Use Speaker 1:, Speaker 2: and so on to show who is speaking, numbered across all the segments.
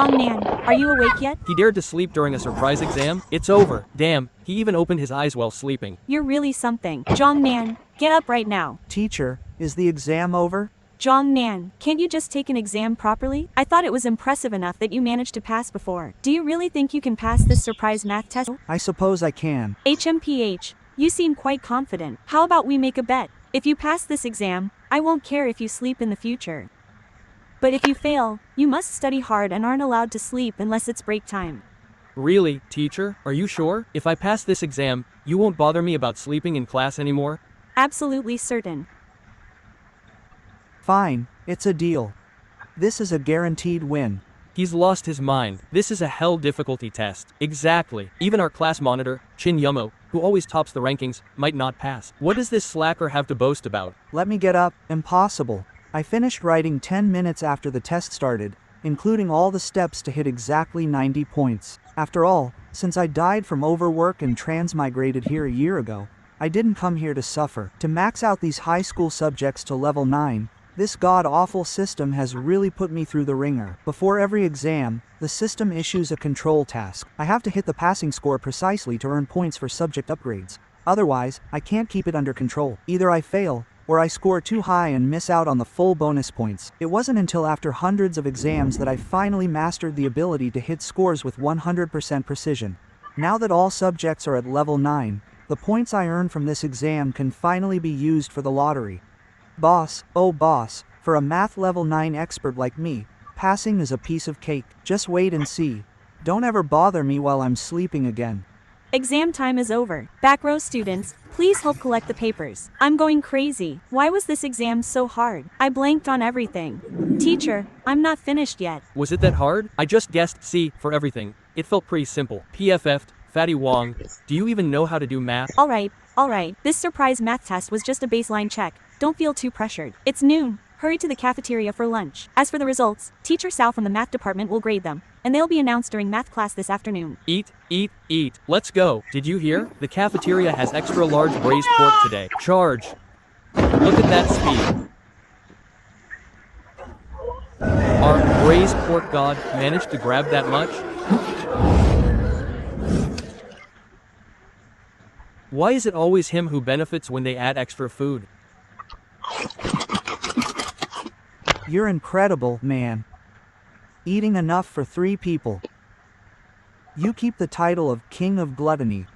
Speaker 1: Nan, are you awake yet?
Speaker 2: He dared to sleep during a surprise exam? It's over. Damn, he even opened his eyes while sleeping.
Speaker 1: You're really something. Nan, get up right now.
Speaker 3: Teacher, is the exam over?
Speaker 1: Nan, can't you just take an exam properly? I thought it was impressive enough that you managed to pass before. Do you really think you can pass this surprise math test?
Speaker 3: I suppose I can.
Speaker 1: HMPH, you seem quite confident. How about we make a bet? If you pass this exam, I won't care if you sleep in the future. But if you fail, you must study hard and aren't allowed to sleep unless it's break time.
Speaker 2: Really, teacher? Are you sure? If I pass this exam, you won't bother me about sleeping in class anymore?
Speaker 1: Absolutely certain.
Speaker 3: Fine, it's a deal. This is a guaranteed win.
Speaker 2: He's lost his mind. This is a hell difficulty test. Exactly. Even our class monitor, Chin Yumo, who always tops the rankings, might not pass. What does this slacker have to boast about?
Speaker 3: Let me get up. Impossible. I finished writing 10 minutes after the test started, including all the steps to hit exactly 90 points. After all, since I died from overwork and transmigrated here a year ago, I didn't come here to suffer. To max out these high school subjects to level 9, this god-awful system has really put me through the ringer. Before every exam, the system issues a control task. I have to hit the passing score precisely to earn points for subject upgrades. Otherwise, I can't keep it under control. Either I fail, or I score too high and miss out on the full bonus points. It wasn't until after hundreds of exams that I finally mastered the ability to hit scores with 100% precision. Now that all subjects are at level 9, the points I earn from this exam can finally be used for the lottery. Boss, oh boss, for a math level 9 expert like me, passing is a piece of cake. Just wait and see. Don't ever bother me while I'm sleeping again.
Speaker 1: Exam time is over. Back row students, please help collect the papers. I'm going crazy. Why was this exam so hard? I blanked on everything. Teacher, I'm not finished yet.
Speaker 2: Was it that hard? I just guessed C for everything. It felt pretty simple. PFF'd, Fatty Wong. Do you even know how to do math?
Speaker 1: Alright. This surprise math test was just a baseline check. Don't feel too pressured. It's noon. Hurry to the cafeteria for lunch. As for the results, Teacher Sal from the math department will grade them, and they'll be announced during math class this afternoon.
Speaker 2: Eat. Let's go. Did you hear? The cafeteria has extra large braised pork today. Charge. Look at that speed. Our braised pork god managed to grab that much? Why is it always him who benefits when they add extra food?
Speaker 3: You're incredible, man. Eating enough for 3 people. You keep the title of King of Gluttony.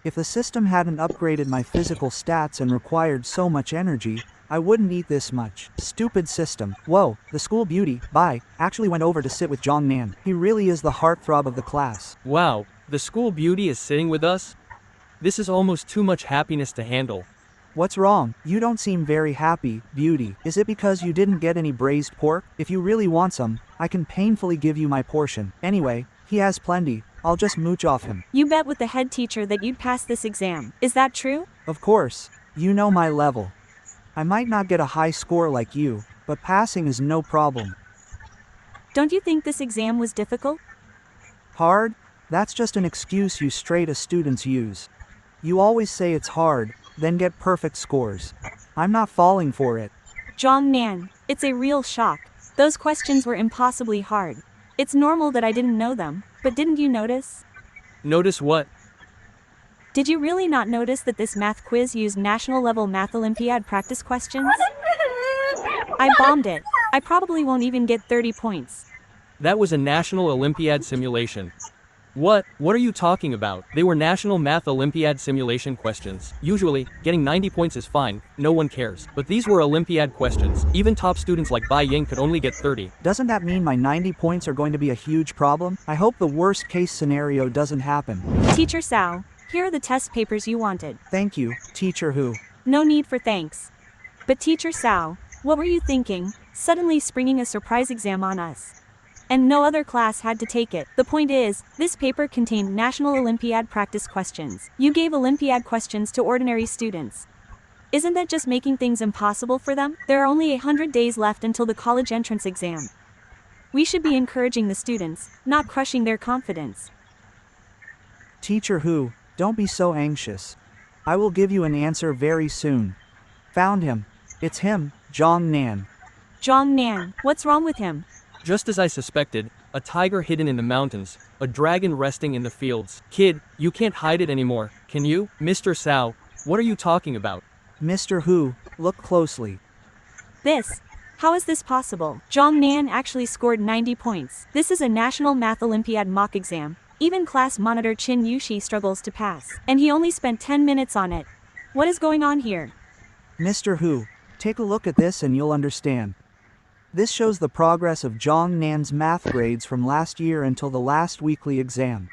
Speaker 3: If the system hadn't upgraded my physical stats and required so much energy, I wouldn't eat this much. Stupid system. Whoa, the school beauty, bye, actually went over to sit with Nan. He really is the heartthrob of the class.
Speaker 2: Wow, the school beauty is sitting with us? This is almost too much happiness to handle.
Speaker 3: What's wrong? You don't seem very happy, beauty. Is it because you didn't get any braised pork? If you really want some, I can painfully give you my portion. Anyway, he has plenty. I'll just mooch off him.
Speaker 1: You bet with the head teacher that you'd pass this exam. Is that true?
Speaker 3: Of course. You know my level. I might not get a high score like you, but passing is no problem.
Speaker 1: Don't you think this exam was difficult?
Speaker 3: Hard? That's just an excuse you straight-A students use. You always say it's hard, then get perfect scores. I'm not falling for it.
Speaker 1: Nan, it's a real shock. Those questions were impossibly hard. It's normal that I didn't know them, but didn't you notice?
Speaker 2: Notice what?
Speaker 1: Did you really not notice that this math quiz used national level math Olympiad practice questions? I bombed it. I probably won't even get 30 points.
Speaker 2: That was a National Olympiad simulation. What are you talking about? They were National Math Olympiad simulation questions. Usually, getting 90 points is fine, no one cares. But these were Olympiad questions. Even top students like Bai Ying could only get 30.
Speaker 3: Doesn't that mean my 90 points are going to be a huge problem? I hope the worst case scenario doesn't happen.
Speaker 1: Teacher Sao, here are the test papers you wanted.
Speaker 3: Thank you, Teacher Hu.
Speaker 1: No need for thanks. But Teacher Sao, what were you thinking, suddenly springing a surprise exam on us? And no other class had to take it. The point is, this paper contained National Olympiad practice questions. You gave Olympiad questions to ordinary students. Isn't that just making things impossible for them? There are only 100 days left until the college entrance exam. We should be encouraging the students, not crushing their confidence.
Speaker 3: Teacher Hu, don't be so anxious. I will give you an answer very soon. Found him. It's him, Nan.
Speaker 1: Nan, what's wrong with him?
Speaker 2: Just as I suspected, a tiger hidden in the mountains, a dragon resting in the fields. Kid, you can't hide it anymore, can you? Mr. Sao, what are you talking about?
Speaker 3: Mr. Hu, look closely.
Speaker 1: This. How is this possible? Zhang Nan actually scored 90 points. This is a National Math Olympiad mock exam. Even class monitor Qin Yushi struggles to pass. And he only spent 10 minutes on it. What is going on here?
Speaker 3: Mr. Hu, take a look at this and you'll understand. This shows the progress of Zhang Nan's math grades from last year until the last weekly exam.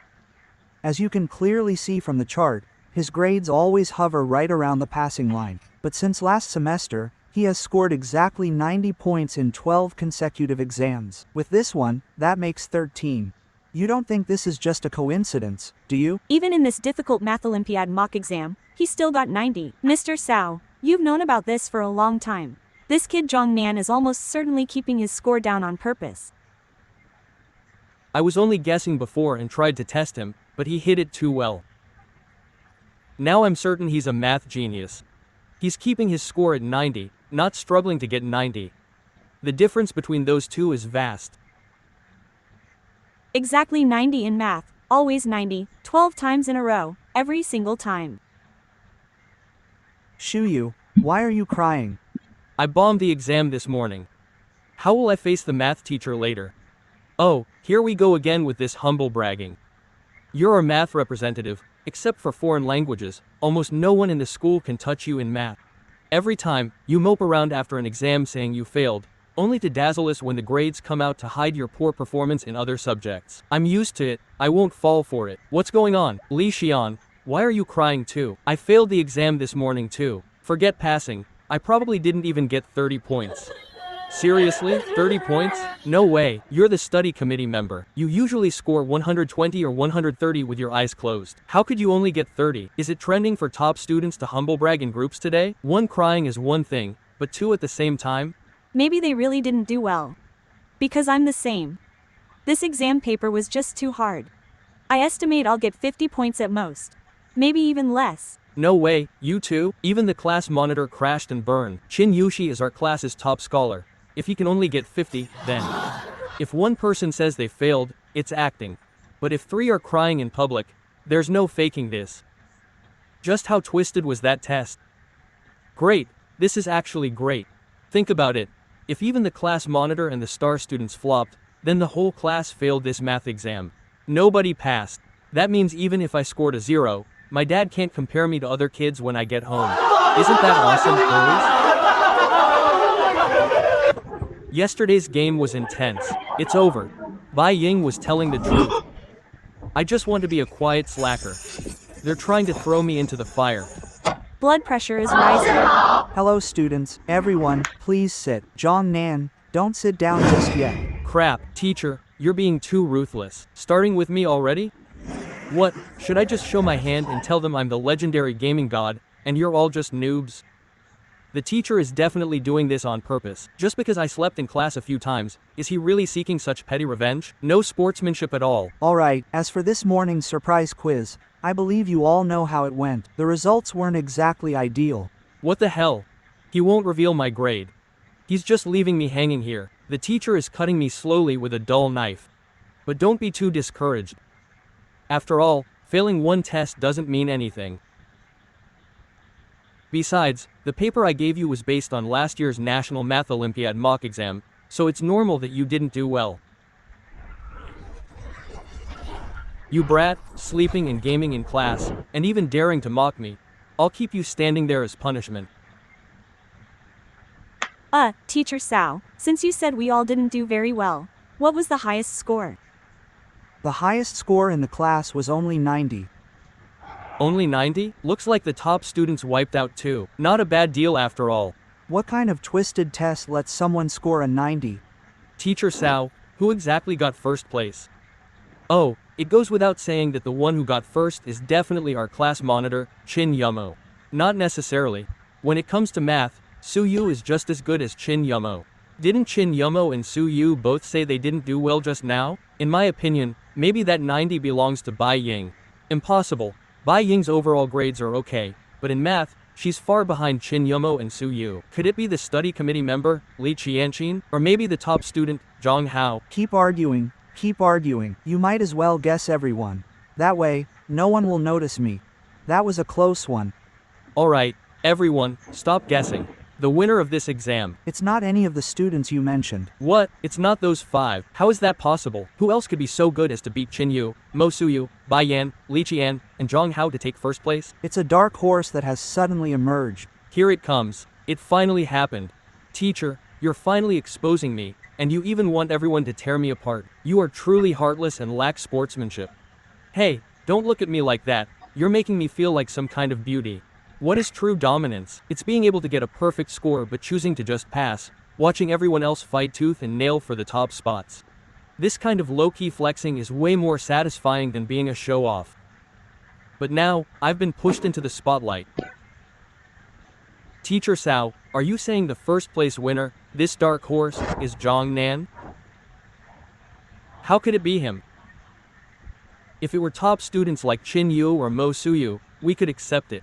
Speaker 3: As you can clearly see from the chart, his grades always hover right around the passing line. But since last semester, he has scored exactly 90 points in 12 consecutive exams. With this one, that makes 13. You don't think this is just a coincidence, do you?
Speaker 1: Even in this difficult Math Olympiad mock exam, he still got 90. Mr. Sao, you've known about this for a long time. This kid Zhang Nan is almost certainly keeping his score down on purpose.
Speaker 2: I was only guessing before and tried to test him, but he hit it too well. Now I'm certain he's a math genius. He's keeping his score at 90, not struggling to get 90. The difference between those two is vast.
Speaker 1: Exactly 90 in math, always 90, 12 times in a row, every single time.
Speaker 3: Shuyu, why are you crying?
Speaker 2: I bombed the exam this morning. How will I face the math teacher later? Oh, here we go again with this humble bragging. You're our math representative, except for foreign languages, almost no one in the school can touch you in math. Every time, you mope around after an exam saying you failed, only to dazzle us when the grades come out to hide your poor performance in other subjects. I'm used to it, I won't fall for it. What's going on? Li Xian, why are you crying too? I failed the exam this morning too. Forget passing, I probably didn't even get 30 points. Seriously? 30 points? No way, you're the study committee member. You usually score 120 or 130 with your eyes closed. How could you only get 30? Is it trending for top students to humble brag in groups today? One crying is one thing, but two at the same time?
Speaker 1: Maybe they really didn't do well. Because I'm the same. This exam paper was just too hard. I estimate I'll get 50 points at most. Maybe even less.
Speaker 2: No way, you too? Even the class monitor crashed and burned. Qin Yushi is our class's top scholar. If he can only get 50, then. If one person says they failed, it's acting. But if 3 are crying in public, there's no faking this. Just how twisted was that test? Great, this is actually great. Think about it. If even the class monitor and the star students flopped, then the whole class failed this math exam. Nobody passed. That means even if I scored a 0, my dad can't compare me to other kids when I get home. Isn't that awesome, girls? Yesterday's game was intense. It's over. Bai Ying was telling the truth. I just want to be a quiet slacker. They're trying to throw me into the fire.
Speaker 1: Blood pressure is rising.
Speaker 3: Hello students, everyone, please sit. Zhang Nan, don't sit down just yet.
Speaker 2: Crap, teacher, you're being too ruthless. Starting with me already? What, should I just show my hand and tell them I'm the legendary gaming god, and you're all just noobs? The teacher is definitely doing this on purpose. Just because I slept in class a few times, is he really seeking such petty revenge? No sportsmanship at all.
Speaker 3: Alright, as for this morning's surprise quiz, I believe you all know how it went. The results weren't exactly ideal.
Speaker 2: What the hell? He won't reveal my grade. He's just leaving me hanging here. The teacher is cutting me slowly with a dull knife. But don't be too discouraged. After all, failing one test doesn't mean anything. Besides, the paper I gave you was based on last year's National Math Olympiad mock exam, so it's normal that you didn't do well. You brat, sleeping and gaming in class, and even daring to mock me. I'll keep you standing there as punishment.
Speaker 1: Teacher Sao, since you said we all didn't do very well, what was the highest score?
Speaker 3: The highest score in the class was only 90.
Speaker 2: Only 90? Looks like the top students wiped out too. Not a bad deal after all.
Speaker 3: What kind of twisted test lets someone score a 90?
Speaker 2: Teacher Sao, who exactly got first place? Oh, it goes without saying that the one who got first is definitely our class monitor, Qin Yumo. Not necessarily. When it comes to math, Su Yu is just as good as Qin Yumo. Didn't Qin Yumo and Su Yu both say they didn't do well just now? In my opinion, maybe that 90 belongs to Bai Ying. Impossible. Bai Ying's overall grades are okay, but in math, she's far behind Qin Yumo and Su Yu. Could it be the study committee member, Li Qianqin? Or maybe the top student, Zhang Hao?
Speaker 3: Keep arguing, Keep arguing. You might as well guess everyone. That way, no one will notice me. That was a close one.
Speaker 2: Alright, everyone, stop guessing. The winner of this exam.
Speaker 3: It's not any of the students you mentioned.
Speaker 2: What? It's not those 5. How is that possible? Who else could be so good as to beat Qin Yu, Mo Suyu, Bai Yan, Li Qian, and Zhang Hao to take first place?
Speaker 3: It's a dark horse that has suddenly emerged.
Speaker 2: Here it comes. It finally happened. Teacher, you're finally exposing me, and you even want everyone to tear me apart. You are truly heartless and lack sportsmanship. Hey, don't look at me like that. You're making me feel like some kind of beauty. What is true dominance? It's being able to get a perfect score but choosing to just pass, watching everyone else fight tooth and nail for the top spots. This kind of low-key flexing is way more satisfying than being a show-off. But now, I've been pushed into the spotlight. Teacher Cao, are you saying the first place winner, this dark horse, is Zhang Nan? How could it be him? If it were top students like Qin Yu or Mo Suyu, we could accept it.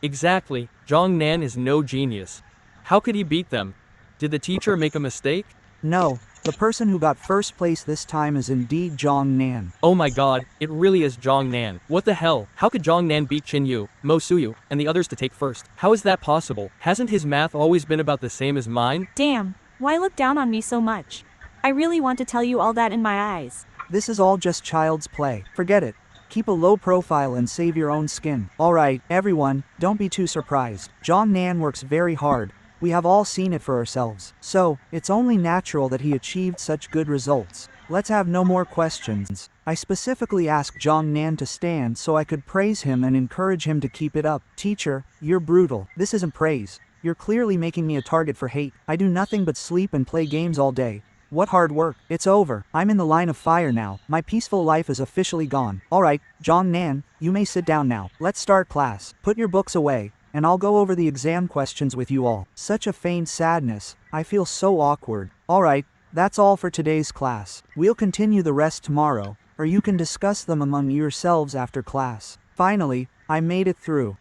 Speaker 2: Exactly, Zhang Nan is no genius. How could he beat them? Did the teacher make a mistake?
Speaker 3: No, the person who got first place this time is indeed Zhang Nan.
Speaker 2: Oh my god, it really is Zhang Nan. What the hell? How could Zhang Nan beat Qin Yu, Mo Suyu, and the others to take first? How is that possible? Hasn't his math always been about the same as mine?
Speaker 1: Damn, why look down on me so much? I really want to tell you all that in my eyes.
Speaker 3: This is all just child's play. Forget it. Keep a low profile and save your own skin. Alright, everyone, don't be too surprised. Zhang Nan works very hard. We have all seen it for ourselves. So, it's only natural that he achieved such good results. Let's have no more questions. I specifically asked Zhang Nan to stand so I could praise him and encourage him to keep it up. Teacher, you're brutal. This isn't praise. You're clearly making me a target for hate. I do nothing but sleep and play games all day. What hard work. It's over. I'm in the line of fire now. My peaceful life is officially gone. Alright, Zhang Nan, you may sit down now. Let's start class. Put your books away, and I'll go over the exam questions with you all. Such a faint sadness. I feel so awkward. Alright, that's all for today's class. We'll continue the rest tomorrow, or you can discuss them among yourselves after class. Finally, I made it through.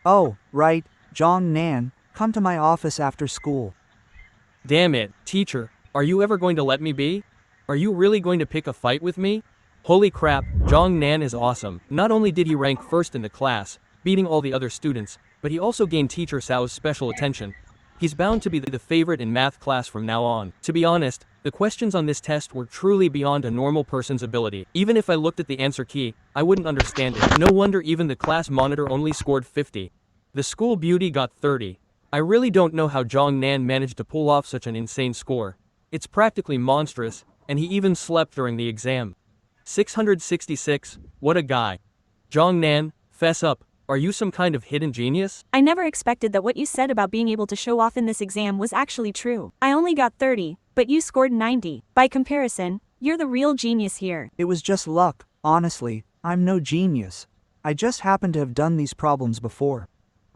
Speaker 3: Oh, right, Zhang Nan, come to my office after school.
Speaker 2: Damn it, teacher. Are you ever going to let me be? Are you really going to pick a fight with me? Holy crap, Zhang Nan is awesome. Not only did he rank first in the class, beating all the other students, but he also gained Teacher Cao's special attention. He's bound to be the favorite in math class from now on. To be honest, the questions on this test were truly beyond a normal person's ability. Even if I looked at the answer key, I wouldn't understand it. No wonder even the class monitor only scored 50. The school beauty got 30. I really don't know how Zhang Nan managed to pull off such an insane score. It's practically monstrous, and he even slept during the exam. 666, what a guy. Zhang Nan, fess up, are you some kind of hidden genius?
Speaker 1: I never expected that what you said about being able to show off in this exam was actually true. I only got 30, but you scored 90. By comparison, you're the real genius here.
Speaker 3: It was just luck. Honestly, I'm no genius. I just happen to have done these problems before.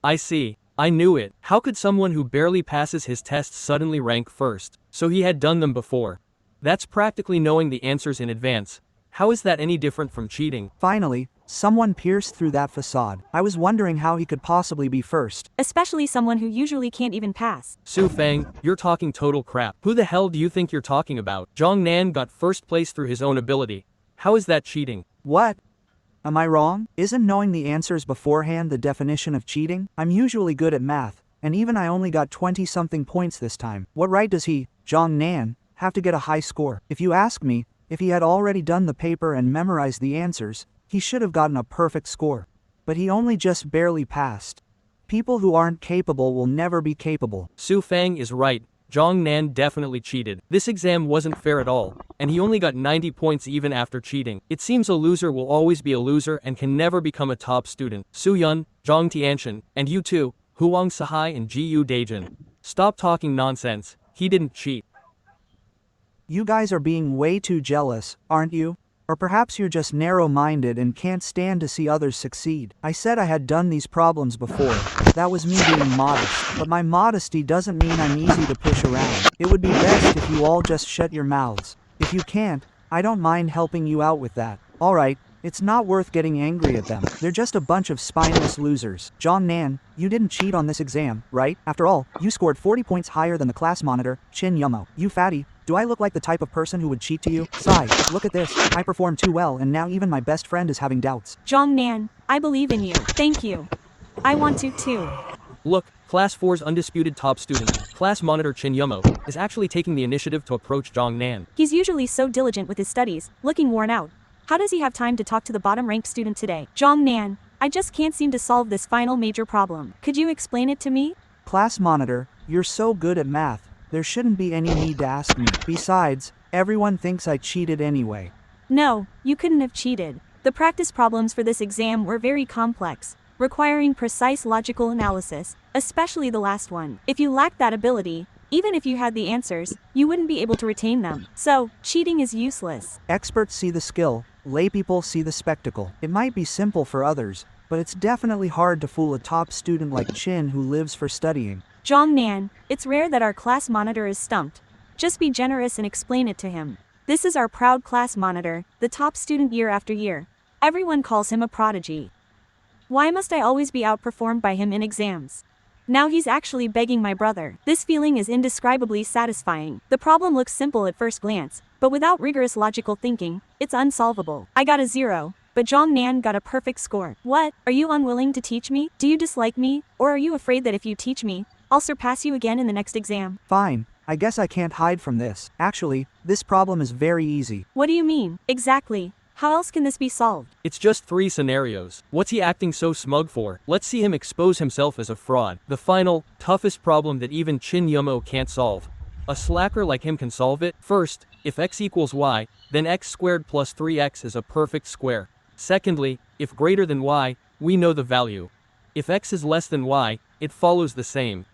Speaker 2: I see. I knew it. How could someone who barely passes his tests suddenly rank first? So he had done them before. That's practically knowing the answers in advance. How is that any different from cheating?
Speaker 3: Finally, someone pierced through that facade. I was wondering how he could possibly be first.
Speaker 1: Especially someone who usually can't even pass.
Speaker 2: Su Feng, you're talking total crap. Who the hell do you think you're talking about? Zhang Nan got first place through his own ability. How is that cheating?
Speaker 3: What? Am I wrong? Isn't knowing the answers beforehand the definition of cheating? I'm usually good at math, and even I only got 20-something points this time. What right does he, Zhang Nan, have to get a high score? If you ask me, if he had already done the paper and memorized the answers, he should have gotten a perfect score. But he only just barely passed. People who aren't capable will never be capable.
Speaker 2: Su Feng is right. Zhang Nan definitely cheated. This exam wasn't fair at all, and he only got 90 points even after cheating. It seems a loser will always be a loser and can never become a top student. Su Yun, Zhang Tianshan, and you too, Huang Sahai and Ji Yu Dejin. Stop talking nonsense. He didn't cheat.
Speaker 3: You guys are being way too jealous, aren't you? Or perhaps you're just narrow-minded and can't stand to see others succeed. I said I had done these problems before. That was me being modest. But my modesty doesn't mean I'm easy to push around. It would be best if you all just shut your mouths. If you can't, I don't mind helping you out with that. Alright, It's not worth getting angry at them. They're just a bunch of spineless losers. John Nan, you didn't cheat on this exam, right? After all, you scored 40 points higher than the class monitor, Chin Yumo. You fatty. Do I look like the type of person who would cheat to you? Sigh, look at this. I performed too well and now even my best friend is having doubts.
Speaker 1: Jong Nan, I believe in you. Thank you. I want to too.
Speaker 2: Look, Class 4's undisputed top student, class monitor Chin Yumo, is actually taking the initiative to approach Jong Nan.
Speaker 1: He's usually so diligent with his studies, looking worn out. How does he have time to talk to the bottom-ranked student today? Jong Nan, I just can't seem to solve this final major problem. Could you explain it to me?
Speaker 3: Class monitor, you're so good at math. There shouldn't be any need to ask me. Besides, everyone thinks I cheated anyway.
Speaker 1: No, you couldn't have cheated. The practice problems for this exam were very complex, requiring precise logical analysis, especially the last one. If you lacked that ability, even if you had the answers, you wouldn't be able to retain them. So, cheating is useless.
Speaker 3: Experts see the skill, laypeople see the spectacle. It might be simple for others, but it's definitely hard to fool a top student like Chin who lives for studying.
Speaker 1: Jong Nan, it's rare that our class monitor is stumped. Just be generous and explain it to him. This is our proud class monitor, the top student year after year. Everyone calls him a prodigy. Why must I always be outperformed by him in exams? Now he's actually begging my brother. This feeling is indescribably satisfying. The problem looks simple at first glance, but without rigorous logical thinking, it's unsolvable. I got a 0, but Jong Nan got a perfect score. What? Are you unwilling to teach me? Do you dislike me? Or are you afraid that if you teach me, I'll surpass you again in the next exam?
Speaker 3: Fine, I guess I can't hide from this. Actually, this problem is very easy.
Speaker 1: What do you mean? Exactly. How else can this be solved?
Speaker 2: It's just 3 scenarios. What's he acting so smug for? Let's see him expose himself as a fraud. The final, toughest problem that even Chin Yumo can't solve. A slacker like him can solve it. First, if x equals y, then x squared plus 3x is a perfect square. Secondly, if greater than y, we know the value. If x is less than y, it follows the same.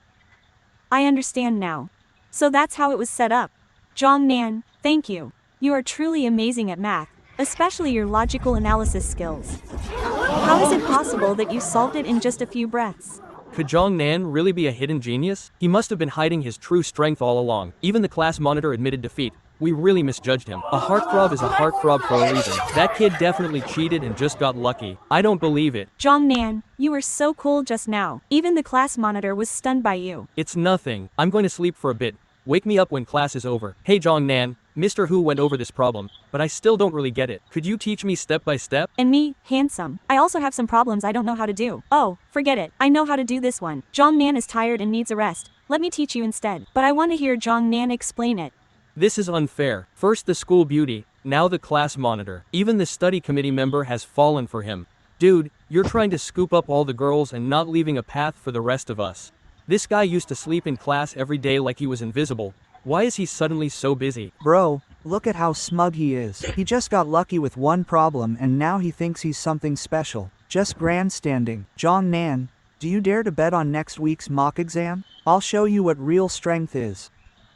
Speaker 1: I understand now. So that's how it was set up. Jong Nan, thank you. You are truly amazing at math, especially your logical analysis skills. How is it possible that you solved it in just a few breaths?
Speaker 2: Could Jong Nan really be a hidden genius? He must have been hiding his true strength all along. Even the class monitor admitted defeat. We really misjudged him. A heartthrob is a heartthrob for a reason. That kid definitely cheated and just got lucky. I don't believe it.
Speaker 1: Jong Nan, you were so cool just now. Even the class monitor was stunned by you.
Speaker 2: It's nothing. I'm going to sleep for a bit. Wake me up when class is over. Hey Jong Nan, Mr. Hu went over this problem, but I still don't really get it. Could you teach me step by step?
Speaker 1: And me, handsome. I also have some problems I don't know how to do. Oh, forget it. I know how to do this one. Jong Nan is tired and needs a rest. Let me teach you instead. But I want to hear Jong Nan explain it.
Speaker 2: This is unfair. First the school beauty, now the class monitor. Even the study committee member has fallen for him. Dude, you're trying to scoop up all the girls and not leaving a path for the rest of us. This guy used to sleep in class every day like he was invisible. Why is he suddenly so busy?
Speaker 3: Bro, look at how smug he is. He just got lucky with one problem and now he thinks he's something special. Just grandstanding. Jong Nan, do you dare to bet on next week's mock exam? I'll show you what real strength is.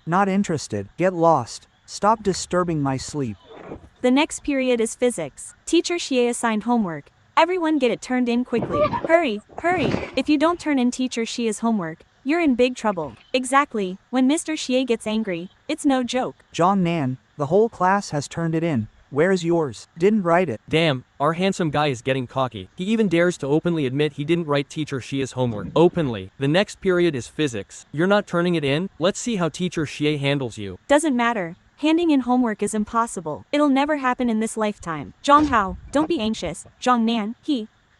Speaker 3: Not interested. Get lost. Stop disturbing my sleep.
Speaker 1: The next period is physics. Teacher Xie assigned homework. Everyone get it turned in quickly. Hurry, hurry. If you don't turn in Teacher Xie's homework, you're in big trouble. Exactly. When Mr. Xie gets angry, it's no joke.
Speaker 3: Jong Nan, the whole class has turned it in. Where's yours? Didn't write it.
Speaker 2: Damn, our handsome guy is getting cocky. He even dares to openly admit he didn't write Teacher Xie's homework. Openly. The next period is physics. You're not turning it in? Let's see how Teacher Xie handles you.
Speaker 1: Doesn't matter. Handing in homework is impossible. It'll never happen in this lifetime. Zhang Hao, don't be anxious. Zhang Nan,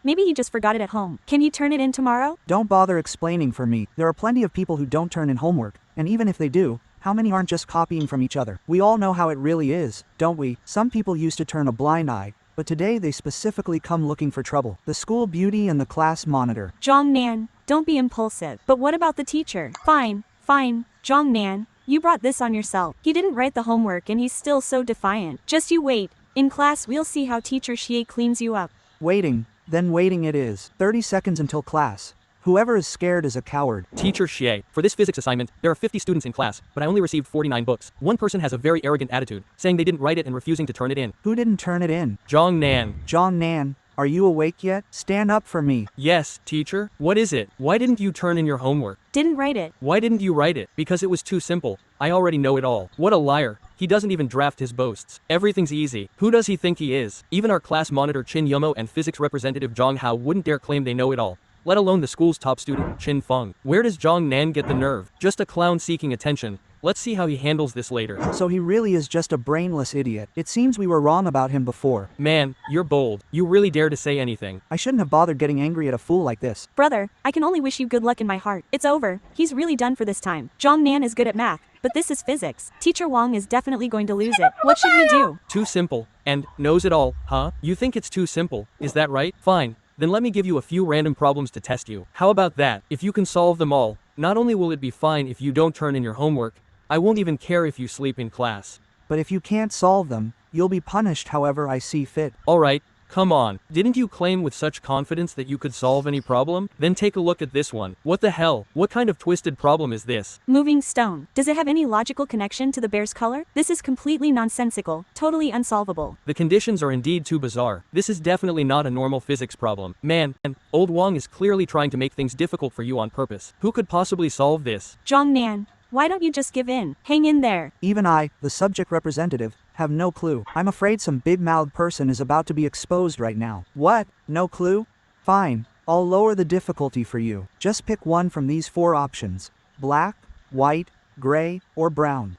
Speaker 1: maybe he just forgot it at home. Can you turn it in tomorrow?
Speaker 3: Don't bother explaining for me. There are plenty of people who don't turn in homework, and even if they do, how many aren't just copying from each other? We all know how it really is, don't we? Some people used to turn a blind eye, but today they specifically come looking for trouble. The school beauty and the class monitor.
Speaker 1: Zhang Nan, don't be impulsive. But what about the teacher? Fine. Zhang Nan, you brought this on yourself. He didn't write the homework and he's still so defiant. Just you wait. In class we'll see how Teacher Xie cleans you up.
Speaker 3: Waiting, then waiting it is. 30 seconds until class. Whoever is scared is a coward.
Speaker 2: Teacher Xie, for this physics assignment, there are 50 students in class, but I only received 49 books. One person has a very arrogant attitude, saying they didn't write it and refusing to turn it in.
Speaker 3: Who didn't turn it in?
Speaker 2: Jong Nan.
Speaker 3: Jong Nan, are you awake yet? Stand up for me.
Speaker 2: Yes, teacher. What is it? Why didn't you turn in your homework?
Speaker 1: Didn't write it.
Speaker 2: Why didn't you write it? Because it was too simple. I already know it all. What a liar. He doesn't even draft his boasts. Everything's easy. Who does he think he is? Even our class monitor Chin Yumo and physics representative Zhang Hao wouldn't dare claim they know it all, let alone the school's top student, Chin Feng. Where does Zhang Nan get the nerve? Just a clown seeking attention. Let's see how he handles this later.
Speaker 3: So he really is just a brainless idiot. It seems we were wrong about him before.
Speaker 2: Man, you're bold. You really dare to say anything.
Speaker 3: I shouldn't have bothered getting angry at a fool like this.
Speaker 1: Brother, I can only wish you good luck in my heart. It's over. He's really done for this time. Zhang Nan is good at math, but this is physics. Teacher Wang is definitely going to lose it. What should we do?
Speaker 2: Too simple. And knows it all, huh? You think it's too simple, is that right? Fine. Then let me give you a few random problems to test you. How about that? If you can solve them all, not only will it be fine if you don't turn in your homework, I won't even care if you sleep in class.
Speaker 3: But if you can't solve them, you'll be punished however I see fit.
Speaker 2: Alright, come on. Didn't you claim with such confidence that you could solve any problem? Then take a look at this one. What the hell? What kind of twisted problem is this?
Speaker 1: Moving stone. Does it have any logical connection to the bear's color? This is completely nonsensical, totally unsolvable.
Speaker 2: The conditions are indeed too bizarre. This is definitely not a normal physics problem. Man, and old Wang is clearly trying to make things difficult for you on purpose. Who could possibly solve this?
Speaker 1: Zhang Nan, why don't you just give in? Hang in there.
Speaker 3: Even I, the subject representative, have no clue. I'm afraid some big-mouthed person is about to be exposed right now. What? No clue? Fine, I'll lower the difficulty for you. Just pick one from these 4 options: black, white, gray, or brown.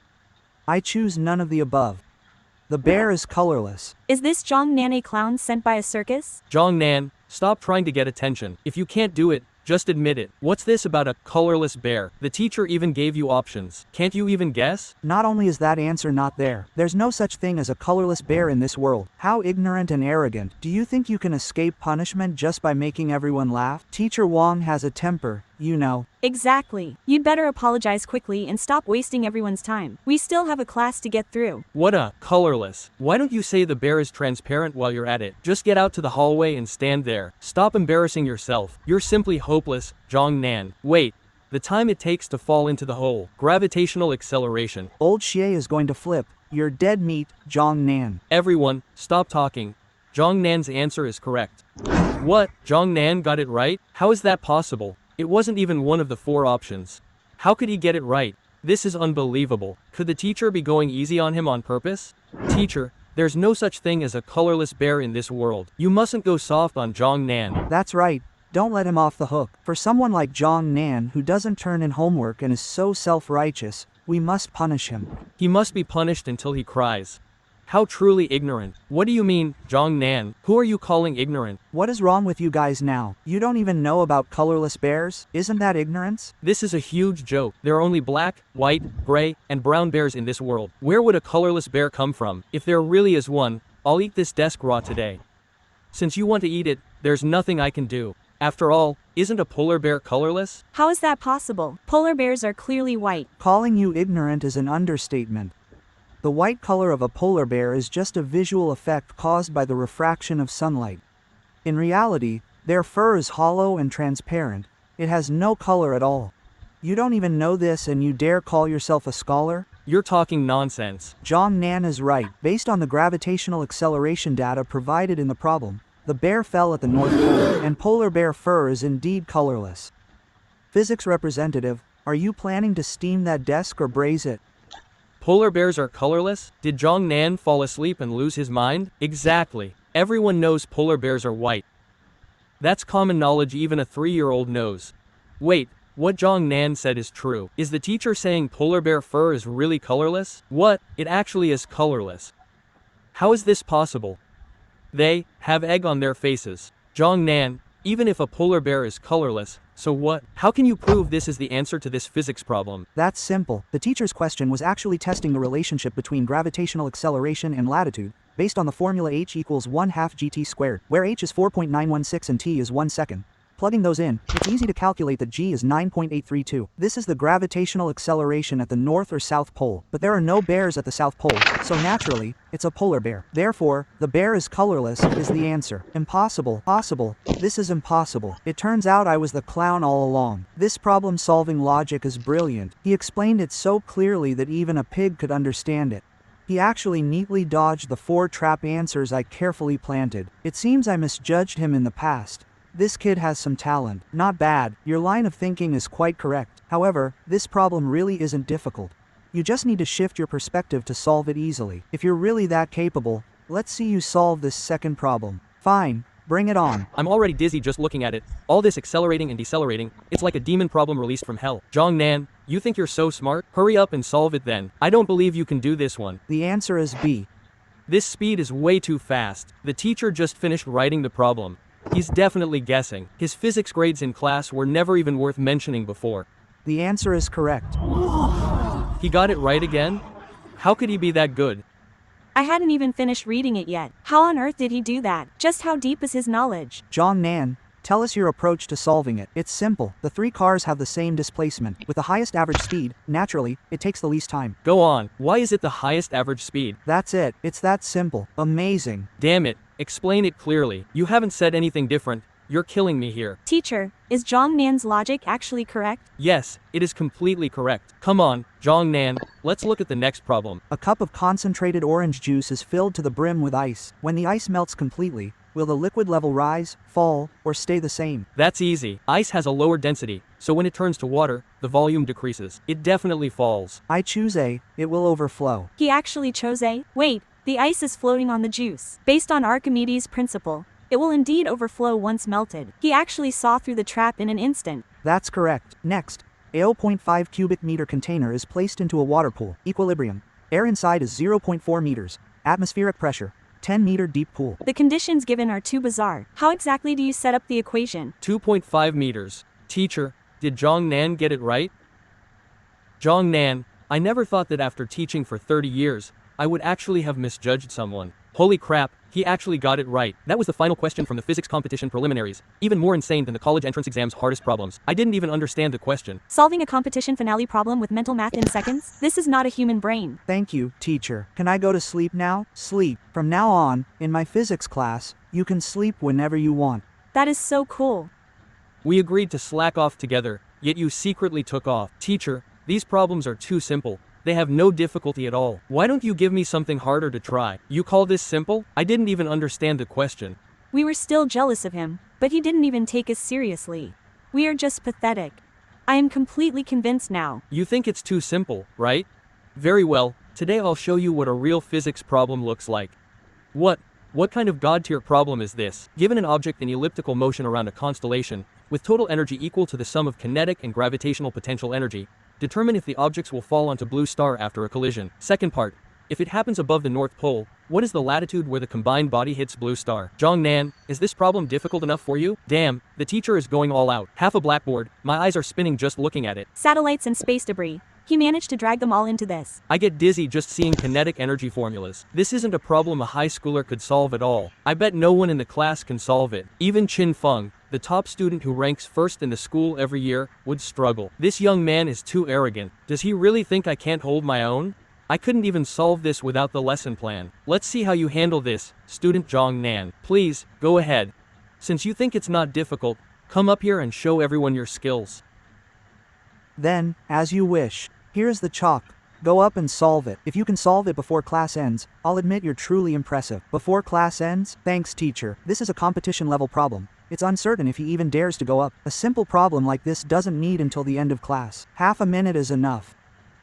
Speaker 3: I choose none of the above. The bear is colorless.
Speaker 1: Is this Zhang Nan a clown sent by a circus?
Speaker 2: Zhang Nan, stop trying to get attention. If you can't do it, just admit it. What's this about a colorless bear? The teacher even gave you options. Can't you even guess?
Speaker 3: Not only is that answer not there, there's no such thing as a colorless bear in this world. How ignorant and arrogant. Do you think you can escape punishment just by making everyone laugh? Teacher Wang has a temper, you know.
Speaker 1: Exactly. You'd better apologize quickly and stop wasting everyone's time. We still have a class to get through.
Speaker 2: What a colorless. Why don't you say the bear is transparent while you're at it? Just get out to the hallway and stand there. Stop embarrassing yourself. You're simply hopeless, Zhang Nan. Wait. The time it takes to fall into the hole. Gravitational acceleration.
Speaker 3: Old Xie is going to flip. You're dead meat, Zhang Nan.
Speaker 2: Everyone, stop talking. Zhang Nan's answer is correct. What? Zhang Nan got it right? How is that possible? It wasn't even one of the 4 options. How could he get it right? This is unbelievable. Could the teacher be going easy on him on purpose? Teacher, there's no such thing as a colorless bear in this world. You mustn't go soft on Zhang Nan.
Speaker 3: That's right. Don't let him off the hook. For someone like Zhang Nan who doesn't turn in homework and is so self-righteous, we must punish him.
Speaker 2: He must be punished until he cries. How truly ignorant. What do you mean, Zhang Nan? Who are you calling ignorant?
Speaker 3: What is wrong with you guys now? You don't even know about colorless bears? Isn't that ignorance?
Speaker 2: This is a huge joke. There are only black, white, gray, and brown bears in this world. Where would a colorless bear come from? If there really is one, I'll eat this desk raw today. Since you want to eat it, there's nothing I can do. After all, isn't a polar bear colorless?
Speaker 1: How is that possible? Polar bears are clearly white.
Speaker 3: Calling you ignorant is an understatement. The white color of a polar bear is just a visual effect caused by the refraction of sunlight. In reality, their fur is hollow and transparent. It has no color at all. You don't even know this and you dare call yourself a scholar?
Speaker 2: You're talking nonsense.
Speaker 3: Zhang Nan is right. Based on the gravitational acceleration data provided in the problem, the bear fell at the North Pole, and polar bear fur is indeed colorless. Physics representative, are you planning to steam that desk or braise it?
Speaker 2: Polar bears are colorless? Did Zhang Nan fall asleep and lose his mind? Exactly. Everyone knows polar bears are white. That's common knowledge even a 3-year-old knows. Wait, what Zhang Nan said is true. Is the teacher saying polar bear fur is really colorless? What? It actually is colorless. How is this possible? They have egg on their faces. Zhang Nan, even if a polar bear is colorless, so what? How can you prove this is the answer to this physics problem?
Speaker 3: That's simple. The teacher's question was actually testing the relationship between gravitational acceleration and latitude, based on the formula h equals 1/2 gt squared, where h is 4.916 and t is 1 second. Plugging those in, it's easy to calculate that g is 9.832. This is the gravitational acceleration at the North or South Pole, but there are no bears at the South Pole, so naturally, it's a polar bear. Therefore, the bear is colorless, is the answer. Impossible. Possible. This is impossible. It turns out I was the clown all along. This problem-solving logic is brilliant. He explained it so clearly that even a pig could understand it. He actually neatly dodged the 4 trap answers I carefully planted. It seems I misjudged him in the past. This kid has some talent. Not bad. Your line of thinking is quite correct. However, this problem really isn't difficult. You just need to shift your perspective to solve it easily. If you're really that capable, let's see you solve this second problem. Fine, bring it on.
Speaker 2: I'm already dizzy just looking at it. All this accelerating and decelerating, it's like a demon problem released from hell. Jongnan, you think you're so smart? Hurry up and solve it then. I don't believe you can do this one.
Speaker 3: The answer is B.
Speaker 2: This speed is way too fast. The teacher just finished writing the problem. He's definitely guessing. His physics grades in class were never even worth mentioning before.
Speaker 3: The answer is correct.
Speaker 2: He got it right again? How could he be that good?
Speaker 1: I hadn't even finished reading it yet. How on earth did he do that? Just how deep is his knowledge?
Speaker 3: Jongnan, tell us your approach to solving it. It's simple. The three cars have the same displacement. With the highest average speed, naturally, it takes the least time.
Speaker 2: Go on. Why is it the highest average speed?
Speaker 3: That's it. It's that simple. Amazing.
Speaker 2: Damn it. Explain it clearly. You haven't said anything different. You're killing me here.
Speaker 1: Teacher, is Jongnan's logic actually correct?
Speaker 2: Yes, it is completely correct. Come on, Jongnan, let's look at the next problem.
Speaker 3: A cup of concentrated orange juice is filled to the brim with ice. When the ice melts completely, will the liquid level rise, fall, or stay the same?
Speaker 2: That's easy. Ice has a lower density, so when it turns to water, the volume decreases. It definitely falls.
Speaker 3: I choose A. It will overflow.
Speaker 1: He actually chose A. Wait, the ice is floating on the juice. Based on Archimedes' principle, it will indeed overflow once melted. He actually saw through the trap in an instant.
Speaker 3: That's correct. Next, a 0.5 cubic meter container is placed into a water pool. Equilibrium. Air inside is 0.4 meters. Atmospheric pressure. 10-meter deep pool.
Speaker 1: The conditions given are too bizarre. How exactly do you set up the equation?
Speaker 2: 2.5 meters. Teacher, did Jongnan get it right? Jongnan, I never thought that after teaching for 30 years, I would actually have misjudged someone. Holy crap, he actually got it right. That was the final question from the physics competition preliminaries. Even more insane than the college entrance exam's hardest problems. I didn't even understand the question.
Speaker 1: Solving a competition finale problem with mental math in seconds? This is not a human brain.
Speaker 3: Thank you, teacher. Can I go to sleep now? Sleep. From now on, in my physics class, you can sleep whenever you want.
Speaker 1: That is so cool.
Speaker 2: We agreed to slack off together, yet you secretly took off. Teacher, these problems are too simple. They have no difficulty at all. Why don't you give me something harder to try? You call this simple? I didn't even understand the question.
Speaker 1: We were still jealous of him, but he didn't even take us seriously. We are just pathetic. I am completely convinced now.
Speaker 2: You think it's too simple, right? Very well, today I'll show you what a real physics problem looks like. What kind of god-tier problem is this? Given an object in elliptical motion around a constellation, with total energy equal to the sum of kinetic and gravitational potential energy, determine if the objects will fall onto blue star after a collision. Second part, if it happens above the North Pole, what is the latitude where the combined body hits blue star? Jongnan, is this problem difficult enough for you? Damn, the teacher is going all out. Half a blackboard, my eyes are spinning just looking at it.
Speaker 1: Satellites and space debris. He managed to drag them all into this.
Speaker 2: I get dizzy just seeing kinetic energy formulas. This isn't a problem a high schooler could solve at all. I bet no one in the class can solve it. Even Chin Feng, the top student who ranks first in the school every year, would struggle. This young man is too arrogant. Does he really think I can't hold my own? I couldn't even solve this without the lesson plan. Let's see how you handle this, student Jongnan. Please, go ahead. Since you think it's not difficult, come up here and show everyone your skills.
Speaker 3: Then, as you wish. Here's the chalk. Go up and solve it. If you can solve it before class ends, I'll admit you're truly impressive. Before class ends? Thanks, teacher. This is a competition level problem. It's uncertain if he even dares to go up. A simple problem like this doesn't need until the end of class. Half a minute is enough.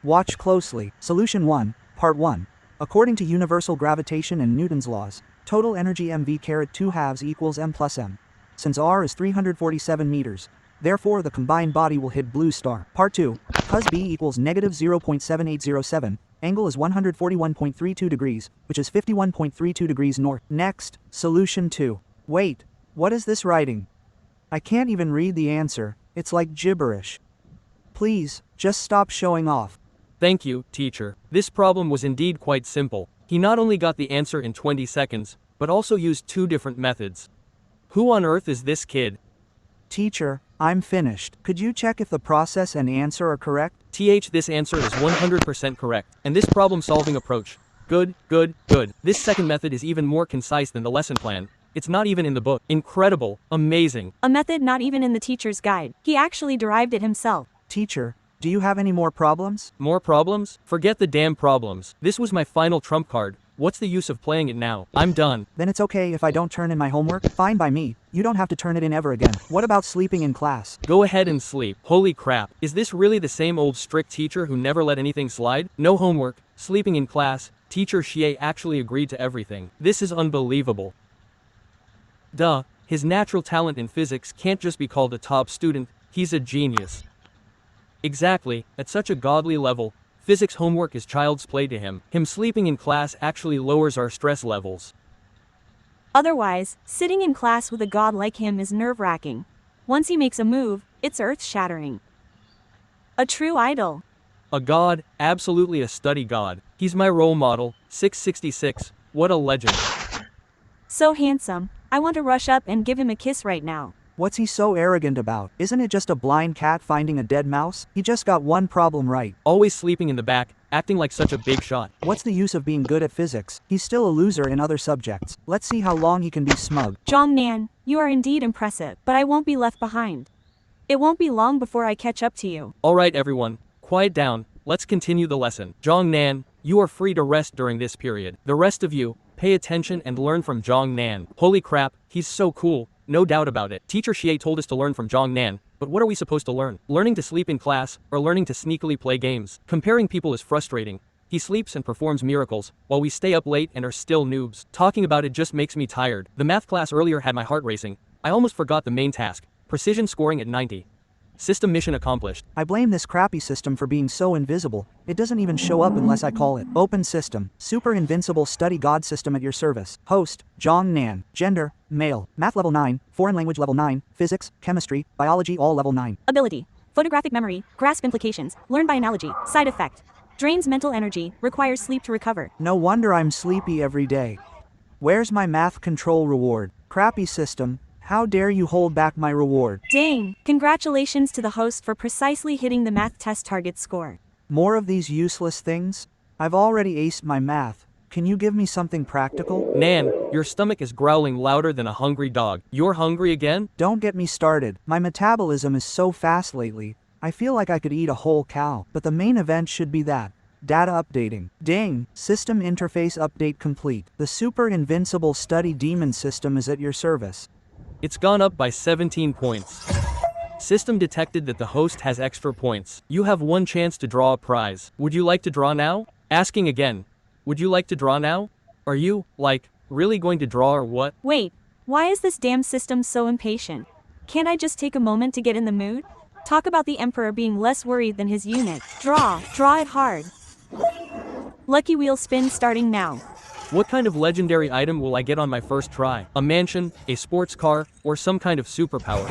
Speaker 3: Watch closely. Solution 1, Part 1. According to universal gravitation and Newton's laws, total energy mv/2 equals m plus m. Since r is 347 meters, therefore the combined body will hit blue star. Part 2. Cos b equals negative 0.7807. Angle is 141.32 degrees, which is 51.32 degrees north. Next, solution 2. Wait, what is this writing? I can't even read the answer. It's like gibberish. Please, just stop showing off.
Speaker 2: Thank you, teacher. This problem was indeed quite simple. He not only got the answer in 20 seconds, but also used two different methods. Who on earth is this kid?
Speaker 3: Teacher, I'm finished. Could you check if the process and answer are correct?
Speaker 2: This answer is 100% correct. And this problem-solving approach. Good. This second method is even more concise than the lesson plan. It's not even in the book. Incredible. Amazing.
Speaker 1: A method not even in the teacher's guide. He actually derived it himself.
Speaker 3: Teacher, do you have any more problems?
Speaker 2: More problems? Forget the damn problems. This was my final trump card. What's the use of playing it now? I'm done.
Speaker 3: Then it's okay if I don't turn in my homework? Fine by me. You don't have to turn it in ever again. What about sleeping in class?
Speaker 2: Go ahead and sleep. Holy crap. Is this really the same old strict teacher who never let anything slide? No homework, sleeping in class. Teacher Xie actually agreed to everything. This is unbelievable. Duh, his natural talent in physics can't just be called a top student, he's a genius. Exactly, at such a godly level, physics homework is child's play to him. Him sleeping in class actually lowers our stress levels.
Speaker 1: Otherwise, sitting in class with a god like him is nerve-wracking. Once he makes a move, it's earth-shattering. A true idol.
Speaker 2: A god, absolutely a study god. He's my role model, 666, what a legend.
Speaker 1: So handsome, I want to rush up and give him a kiss right now.
Speaker 3: What's he so arrogant about? Isn't it just a blind cat finding a dead mouse? He just got one problem right.
Speaker 2: Always sleeping in the back, acting like such a big shot.
Speaker 3: What's the use of being good at physics? He's still a loser in other subjects. Let's see how long he can be smug.
Speaker 1: Zhongnan, you are indeed impressive, but I won't be left behind. It won't be long before I catch up to you.
Speaker 2: Alright everyone, quiet down, let's continue the lesson. Zhongnan, you are free to rest during this period. The rest of you, pay attention and learn from Zhongnan. Holy crap, he's so cool. No doubt about it. Teacher Xie told us to learn from Zhongnan, but what are we supposed to learn? Learning to sleep in class, or learning to sneakily play games? Comparing people is frustrating. He sleeps and performs miracles, while we stay up late and are still noobs. Talking about it just makes me tired. The math class earlier had my heart racing. I almost forgot the main task. Precision scoring at 90. System mission accomplished.
Speaker 3: I blame this crappy system for being so invisible. It doesn't even show up unless I call it. Open system. Super invincible study god system at your service. Host, Zhongnan. Gender, male. Math level 9, foreign language level 9, physics, chemistry, biology all level 9.
Speaker 1: Ability. Photographic memory, grasp implications, learn by analogy, side effect. Drains mental energy, requires sleep to recover.
Speaker 3: No wonder I'm sleepy every day. Where's my math control reward? Crappy system. How dare you hold back my reward?
Speaker 1: Dang, congratulations to the host for precisely hitting the math test target score.
Speaker 3: More of these useless things? I've already aced my math. Can you give me something practical?
Speaker 2: Nan, your stomach is growling louder than a hungry dog. You're hungry again?
Speaker 3: Don't get me started. My metabolism is so fast lately. I feel like I could eat a whole cow. But the main event should be that. Data updating. Dang, system interface update complete. The super invincible study demon system is at your service.
Speaker 2: It's gone up by 17 points. System detected that the host has extra points. You have one chance to draw a prize. Would you like to draw now? Asking again. Would you like to draw now? Are you, like, really going to draw or what?
Speaker 1: Wait, why is this damn system so impatient? Can't I just take a moment to get in the mood? Talk about the Emperor being less worried than his unit. Draw it hard. Lucky wheel spin starting now.
Speaker 2: What kind of legendary item will I get on my first try? A mansion, a sports car, or some kind of superpower?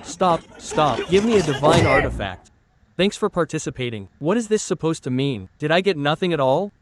Speaker 2: Stop. Give me a divine artifact. Thanks for participating. What is this supposed to mean? Did I get nothing at all?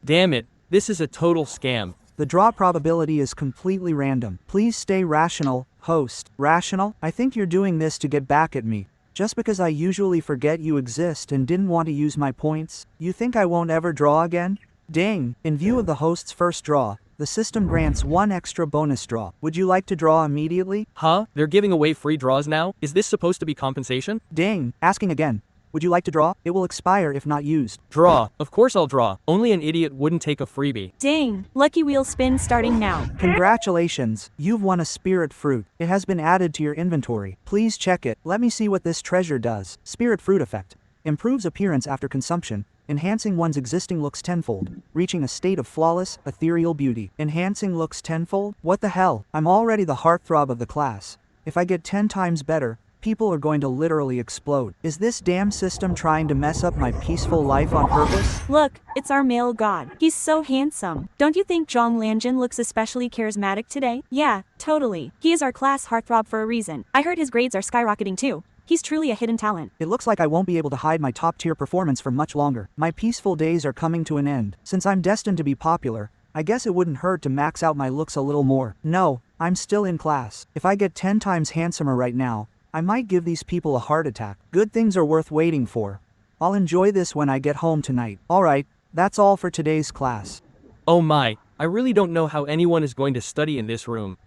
Speaker 2: Damn it, this is a total scam.
Speaker 3: The draw probability is completely random. Please stay rational, host. Rational? I think you're doing this to get back at me. Just because I usually forget you exist and didn't want to use my points? You think I won't ever draw again? Dang, in view of the host's first draw, the system grants one extra bonus draw. Would you like to draw immediately?
Speaker 2: Huh? They're giving away free draws now? Is this supposed to be compensation?
Speaker 3: Dang, asking again. Would you like to draw? It will expire if not used.
Speaker 2: Draw. Of course I'll draw. Only an idiot wouldn't take a freebie.
Speaker 1: Dang, lucky wheel spin starting now.
Speaker 3: Congratulations, you've won a spirit fruit. It has been added to your inventory. Please check it. Let me see what this treasure does. Spirit fruit effect. Improves appearance after consumption, enhancing one's existing looks tenfold, reaching a state of flawless, ethereal beauty. Enhancing looks tenfold? What the hell? I'm already the heartthrob of the class. If I get 10 times better, people are going to literally explode. Is this damn system trying to mess up my peaceful life on purpose?
Speaker 1: Look, it's our male god. He's so handsome. Don't you think Zhong Lanjin looks especially charismatic today? Yeah, totally. He is our class heartthrob for a reason. I heard his grades are skyrocketing too. He's truly a hidden talent.
Speaker 3: It looks like I won't be able to hide my top-tier performance for much longer. My peaceful days are coming to an end. Since I'm destined to be popular, I guess it wouldn't hurt to max out my looks a little more. No, I'm still in class. If I get 10 times handsomer right now, I might give these people a heart attack. Good things are worth waiting for. I'll enjoy this when I get home tonight. Alright, that's all for today's class.
Speaker 2: Oh my, I really don't know how anyone is going to study in this room.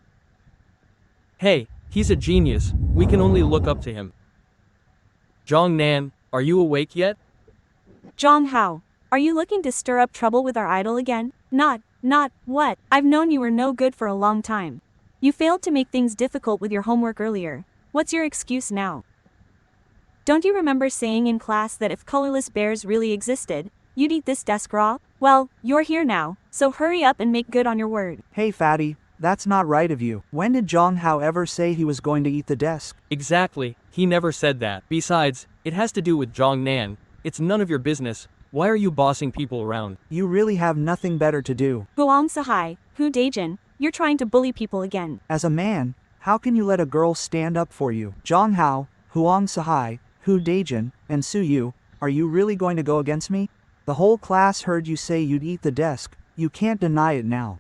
Speaker 2: Hey, he's a genius. We can only look up to him. Zhongnan, are you awake yet?
Speaker 1: Zhong Hao, are you looking to stir up trouble with our idol again? Not Not, what? I've known you were no good for a long time. You failed to make things difficult with your homework earlier. What's your excuse now? Don't you remember saying in class that if colorless bears really existed, you'd eat this desk raw? Well, you're here now, so hurry up and make good on your word.
Speaker 3: Hey fatty, that's not right of you. When did Zhang Hao ever say he was going to eat the desk?
Speaker 2: Exactly, he never said that. Besides, it has to do with Zhang Nan. It's none of your business. Why are you bossing people around?
Speaker 3: You really have nothing better to do.
Speaker 1: Huang Sahai, Hu Dejin, you're trying to bully people again.
Speaker 3: As a man, how can you let a girl stand up for you? Zhang Hao, Huang Sahai, Hu Dejin, and Su Yu, are you really going to go against me? The whole class heard you say you'd eat the desk. You can't deny it now.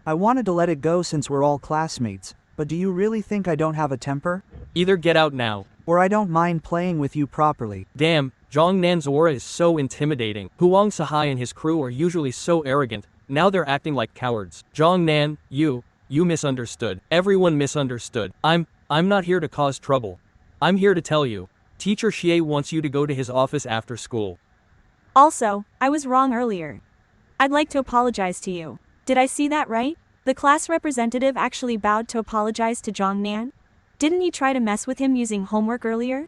Speaker 3: I wanted to let it go since we're all classmates, but do you really think I don't have a temper?
Speaker 2: Either get out now,
Speaker 3: or I don't mind playing with you properly.
Speaker 2: Damn, Zhang Nan's aura is so intimidating. Huang Sahai and his crew are usually so arrogant. Now they're acting like cowards. Zhang Nan, you misunderstood. Everyone misunderstood. I'm not here to cause trouble. I'm here to tell you. Teacher Xie wants you to go to his office after school.
Speaker 1: Also, I was wrong earlier. I'd like to apologize to you. Did I see that right? The class representative actually bowed to apologize to Zhang Nan? Didn't he try to mess with him using homework earlier?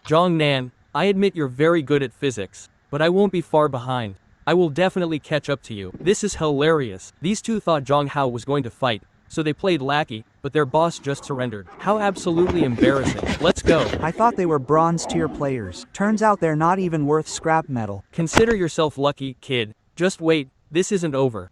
Speaker 2: Zhang Nan, I admit you're very good at physics, but I won't be far behind. I will definitely catch up to you. This is hilarious. These two thought Zhang Hao was going to fight, so they played lackey, but their boss just surrendered. How absolutely embarrassing. Let's go.
Speaker 3: I thought they were bronze tier players. Turns out they're not even worth scrap metal.
Speaker 2: Consider yourself lucky, kid. Just wait, this isn't over.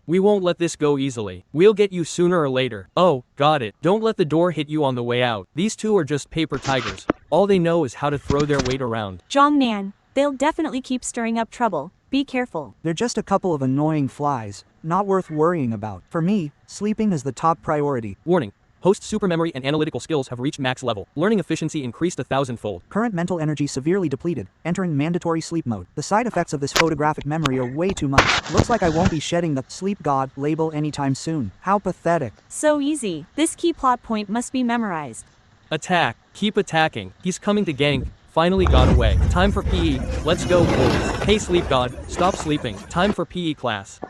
Speaker 2: We won't let this go easily. We'll get you sooner or later. Oh, got it. Don't let the door hit you on the way out. These two are just paper tigers. All they know is how to throw their weight around.
Speaker 1: Zhang Nan, they'll definitely keep stirring up trouble. Be careful.
Speaker 3: They're just a couple of annoying flies, not worth worrying about. For me, sleeping is the top priority.
Speaker 2: Warning. Host supermemory and analytical skills have reached max level. Learning efficiency increased 1,000-fold.
Speaker 3: Current mental energy severely depleted. Entering mandatory sleep mode. The side effects of this photographic memory are way too much. Looks like I won't be shedding the sleep god label anytime soon. How pathetic.
Speaker 1: So easy. This key plot point must be memorized.
Speaker 2: Attack. Keep attacking. He's coming to gank. Finally got away. Time for PE. Let's go, boys. Hey, sleep god. Stop sleeping. Time for PE class.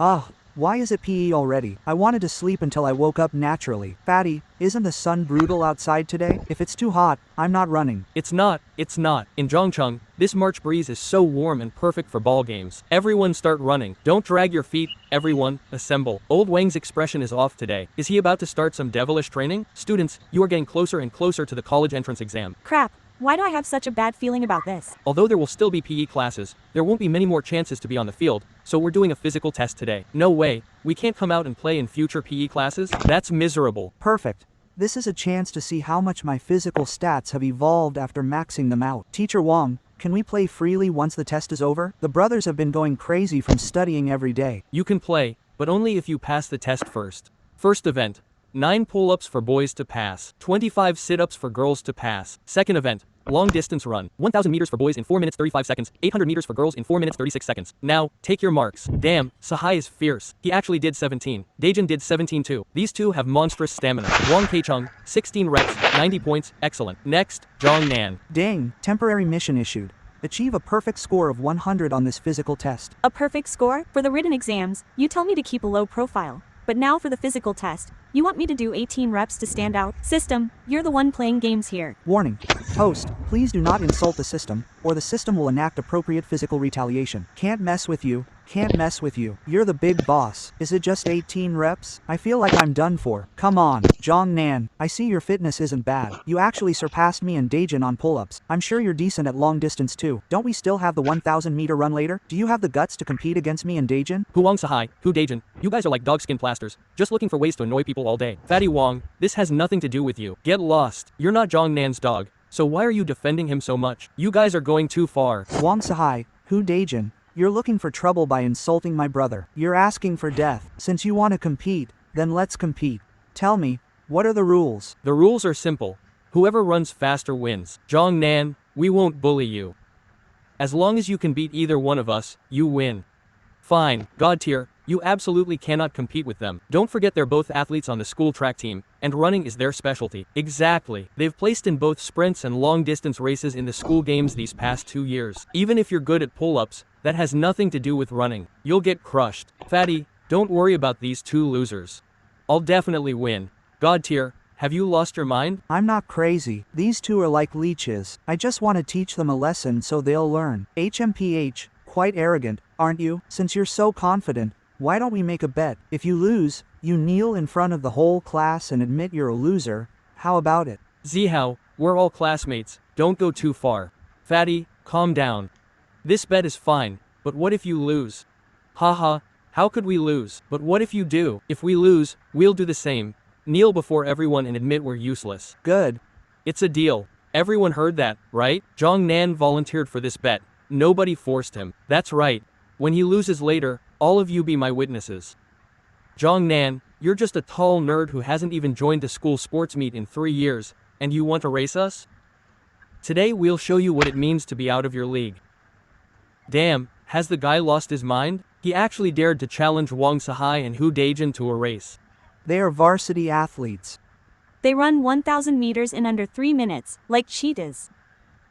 Speaker 3: Why is it PE already? I wanted to sleep until I woke up naturally. Fatty, isn't the sun brutal outside today? If it's too hot, I'm not running.
Speaker 2: It's not. In Zhongcheng, this March breeze is so warm and perfect for ball games. Everyone start running. Don't drag your feet. Everyone, assemble. Old Wang's expression is off today. Is he about to start some devilish training? Students, you are getting closer and closer to the college entrance exam.
Speaker 1: Crap. Why do I have such a bad feeling about this?
Speaker 2: Although there will still be PE classes, there won't be many more chances to be on the field, so we're doing a physical test today. No way. We can't come out and play in future PE classes? That's miserable.
Speaker 3: Perfect. This is a chance to see how much my physical stats have evolved after maxing them out. Teacher Wang, can we play freely once the test is over? The brothers have been going crazy from studying every day.
Speaker 2: You can play, but only if you pass the test first. First event. 9 pull-ups for boys to pass. 25 sit-ups for girls to pass. Second event. Long distance run. 1,000 meters for boys in 4 minutes 35 seconds. 800 meters for girls in 4 minutes 36 seconds. Now, take your marks. Damn, Sahai is fierce. He actually did 17. Dejin did 17 too. These two have monstrous stamina. Wang Keicheng, 16 reps, 90 points. Excellent. Next, Zhang Nan.
Speaker 3: Dang, temporary mission issued. Achieve a perfect score of 100 on this physical test.
Speaker 1: A perfect score? For the written exams, you tell me to keep a low profile. But now for the physical test, you want me to do 18 reps to stand out? System, you're the one playing games here.
Speaker 3: Warning. Host, please do not insult the system, or the system will enact appropriate physical retaliation. Can't mess with you. Can't mess with you. You're the big boss. Is it just 18 reps? I feel like I'm done for. Come on, Zhang Nan. I see your fitness isn't bad. You actually surpassed me and Dejin on pull-ups. I'm sure you're decent at long distance too. Don't we still have the 1,000 meter run later? Do you have the guts to compete against me and Dejin?
Speaker 2: Huang Sahai, Hu Dejin, you guys are like dog skin plasters, just looking for ways to annoy people all day. Fatty Wang, this has nothing to do with you. Get lost. You're not Zhang Nan's dog, so why are you defending him so much? You guys are going too far.
Speaker 3: Wang Sahai, Hu Dejin, you're looking for trouble by insulting my brother. You're asking for death. Since you want to compete, then let's compete. Tell me, what are the rules?
Speaker 2: The rules are simple. Whoever runs faster wins. Zhang Nan, we won't bully you. As long as you can beat either one of us, you win. Fine, God tier, you absolutely cannot compete with them. Don't forget they're both athletes on the school track team, and running is their specialty. Exactly. They've placed in both sprints and long distance races in the school games these past 2 years. Even if you're good at pull-ups, that has nothing to do with running. You'll get crushed. Fatty, Don't worry about these two losers. I'll definitely win. God tier, have you lost your mind?
Speaker 3: I'm not crazy. These two are like leeches. I just want to teach them a lesson so they'll learn. HMPH, quite arrogant, aren't you? Since you're so confident, why don't we make a bet? If you lose, you kneel in front of the whole class and admit you're a loser. How about it?
Speaker 2: Zihao, we're all classmates, don't go too far. Fatty, calm down. This bet is fine, but what if you lose? Haha, how could we lose? But what if you do? If we lose, we'll do the same. Kneel before everyone and admit we're useless.
Speaker 3: Good.
Speaker 2: It's a deal. Everyone heard that, right? Zhang Nan volunteered for this bet. Nobody forced him. That's right. When he loses later, all of you be my witnesses. Zhang Nan, you're just a tall nerd who hasn't even joined the school sports meet in 3 years, and you want to race us? Today we'll show you what it means to be out of your league. Damn, has the guy lost his mind? He actually dared to challenge Wang Sahai and Hu Daijin to a race.
Speaker 3: They are varsity athletes.
Speaker 1: They run 1,000 meters in under 3 minutes, like cheetahs.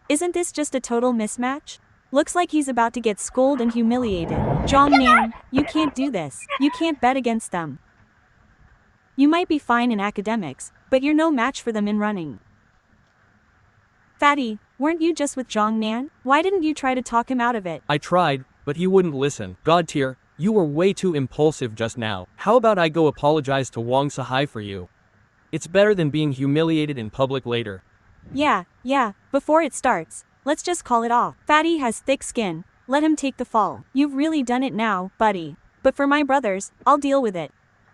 Speaker 1: Isn't this just a total mismatch? Looks like he's about to get scolded and humiliated. Zhang Nan, you can't do this. You can't bet against them. You might be fine in academics, but you're no match for them in running. Fatty, weren't you just with Zhang Nan? Why didn't you try to talk him out of it?
Speaker 2: I tried, but he wouldn't listen. God tier, you were way too impulsive just now. How about I go apologize to Wang Sahai for you? It's better than being humiliated in public later.
Speaker 1: Yeah, before it starts, let's just call it off. Fatty has thick skin, let him take the fall. You've really done it now, buddy. But for my brothers, I'll deal with it.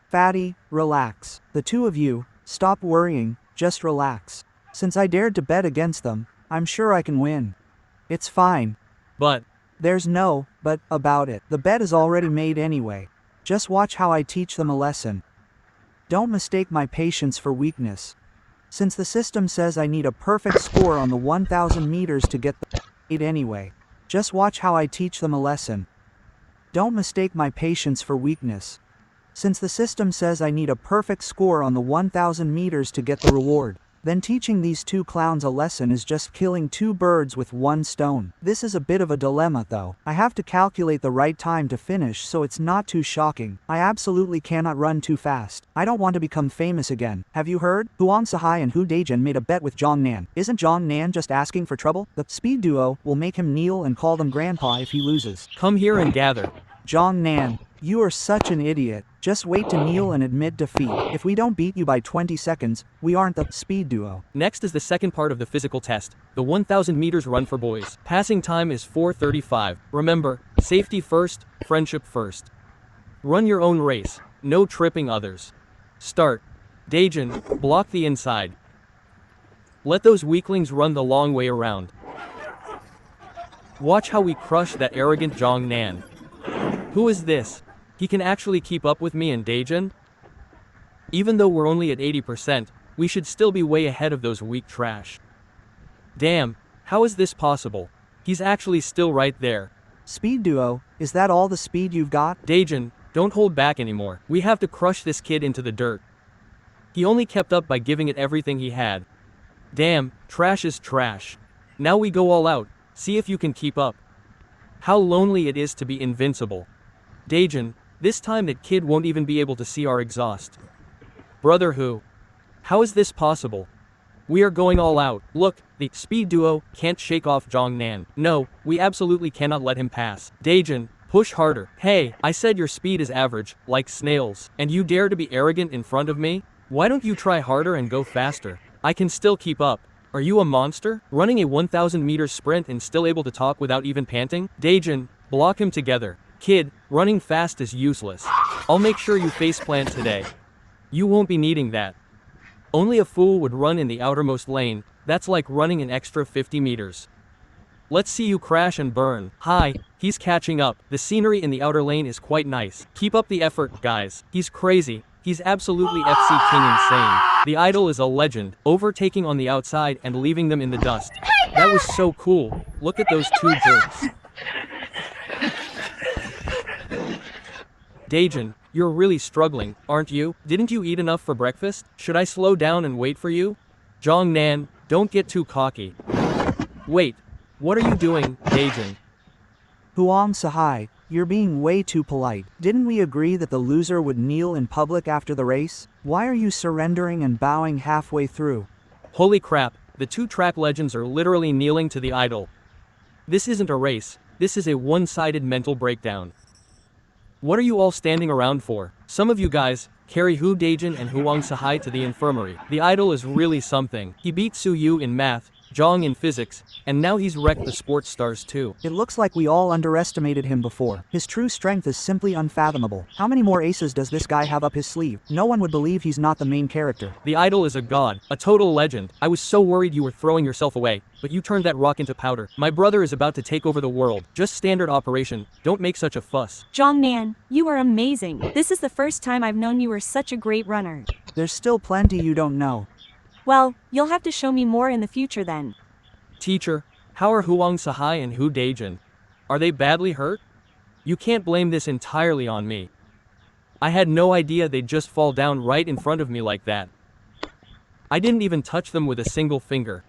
Speaker 3: Fatty, relax. The two of you, stop worrying, just relax. Since I dared to bet against them, I'm sure I can win. It's fine.
Speaker 2: But
Speaker 3: There's no but about it. The bet is already made anyway. Just watch how I teach them a lesson. Don't mistake my patience for weakness. Since the system says I need a perfect score on the 1,000 meters to get the it anyway. Just watch how I teach them a lesson. Don't mistake my patience for weakness. Since the system says I need a perfect score on the 1,000 meters to get the reward. Then teaching these two clowns a lesson is just killing two birds with one stone. This is a bit of a dilemma though. I have to calculate the right time to finish so it's not too shocking. I absolutely cannot run too fast. I don't want to become famous again. Have you heard? Huang Sahai and Hu Daijin made a bet with Zhang Nan. Isn't Zhang Nan just asking for trouble? The speed duo will make him kneel and call them grandpa if he loses.
Speaker 2: come here and gather.
Speaker 3: Zhang Nan, you are such an idiot. Just wait to kneel and admit defeat. If we don't beat you by 20 seconds, we aren't the speed duo.
Speaker 2: Next is the second part of the physical test, the 1,000 meters run for boys. Passing time is 4:35. Remember, safety first, friendship first. Run your own race, no tripping others. Start. Daijin, block the inside. Let those weaklings run the long way around. Watch how we crush that arrogant Zhang Nan. Who is this? He can actually keep up with me and Daijin? Even though we're only at 80%, we should still be way ahead of those weak trash. Damn, how is this possible? He's actually still right there.
Speaker 3: Speed duo, is that all the speed you've got?
Speaker 2: Daijin, don't hold back anymore. We have to crush this kid into the dirt. He only kept up by giving it everything he had. Damn, trash is trash. Now we go all out, see if you can keep up. How lonely it is to be invincible. Daijin, this time that kid won't even be able to see our exhaust. Brother Hu. How is this possible? We are going all out. Look, the speed duo can't shake off Zhang Nan. No, we absolutely cannot let him pass. Daijin, push harder. Hey, I said your speed is average, like snails. And you dare to be arrogant in front of me? Why don't you try harder and go faster? I can still keep up. Are you a monster? Running a 1,000 meters sprint and still able to talk without even panting? Daijin, block him together. Kid, running fast is useless. I'll make sure you faceplant today. You won't be needing that. Only a fool would run in the outermost lane. That's like running an extra 50 meters. Let's see you crash and burn. Hi, he's catching up. The scenery in the outer lane is quite nice. Keep up the effort, guys. He's crazy. He's absolutely FC King insane. The idol is a legend, overtaking on the outside and leaving them in the dust. That was so cool. Look at those two jerks. Daijin, you're really struggling, aren't you? Didn't you eat enough for breakfast? Should I slow down and wait for you? Zhang Nan, don't get too cocky. Wait, what are you doing, Daijin?
Speaker 3: Huang Sahai, You're being way too polite. Didn't we agree that the loser would kneel in public after the race? Why are you surrendering and bowing halfway through?
Speaker 2: Holy crap, the two track legends are literally kneeling to the idol. This isn't a race, this is a one-sided mental breakdown. What are you all standing around for? Some of you guys, carry Hu Daejin and Huang Sahai to the infirmary. The idol is really something. He beat Su Yu in math, Zhang in physics, and now he's wrecked the sports stars too.
Speaker 3: It looks like we all underestimated him before. His true strength is simply unfathomable. How many more aces does this guy have up his sleeve? No one would believe he's not the main character.
Speaker 2: The idol is a god, a total legend. I was so worried you were throwing yourself away, but you turned that rock into powder. My brother is about to take over the world. Just standard operation, don't make such a fuss.
Speaker 1: Zhongnan, you are amazing. This is the first time I've known you were such a great runner.
Speaker 3: There's still plenty you don't know.
Speaker 1: Well, you'll have to show me more in the future then.
Speaker 2: Teacher, how are Huang Sahai and Hu Daejin? Are they badly hurt? You can't blame this entirely on me. I had no idea they'd just fall down right in front of me like that. I didn't even touch them with a single finger.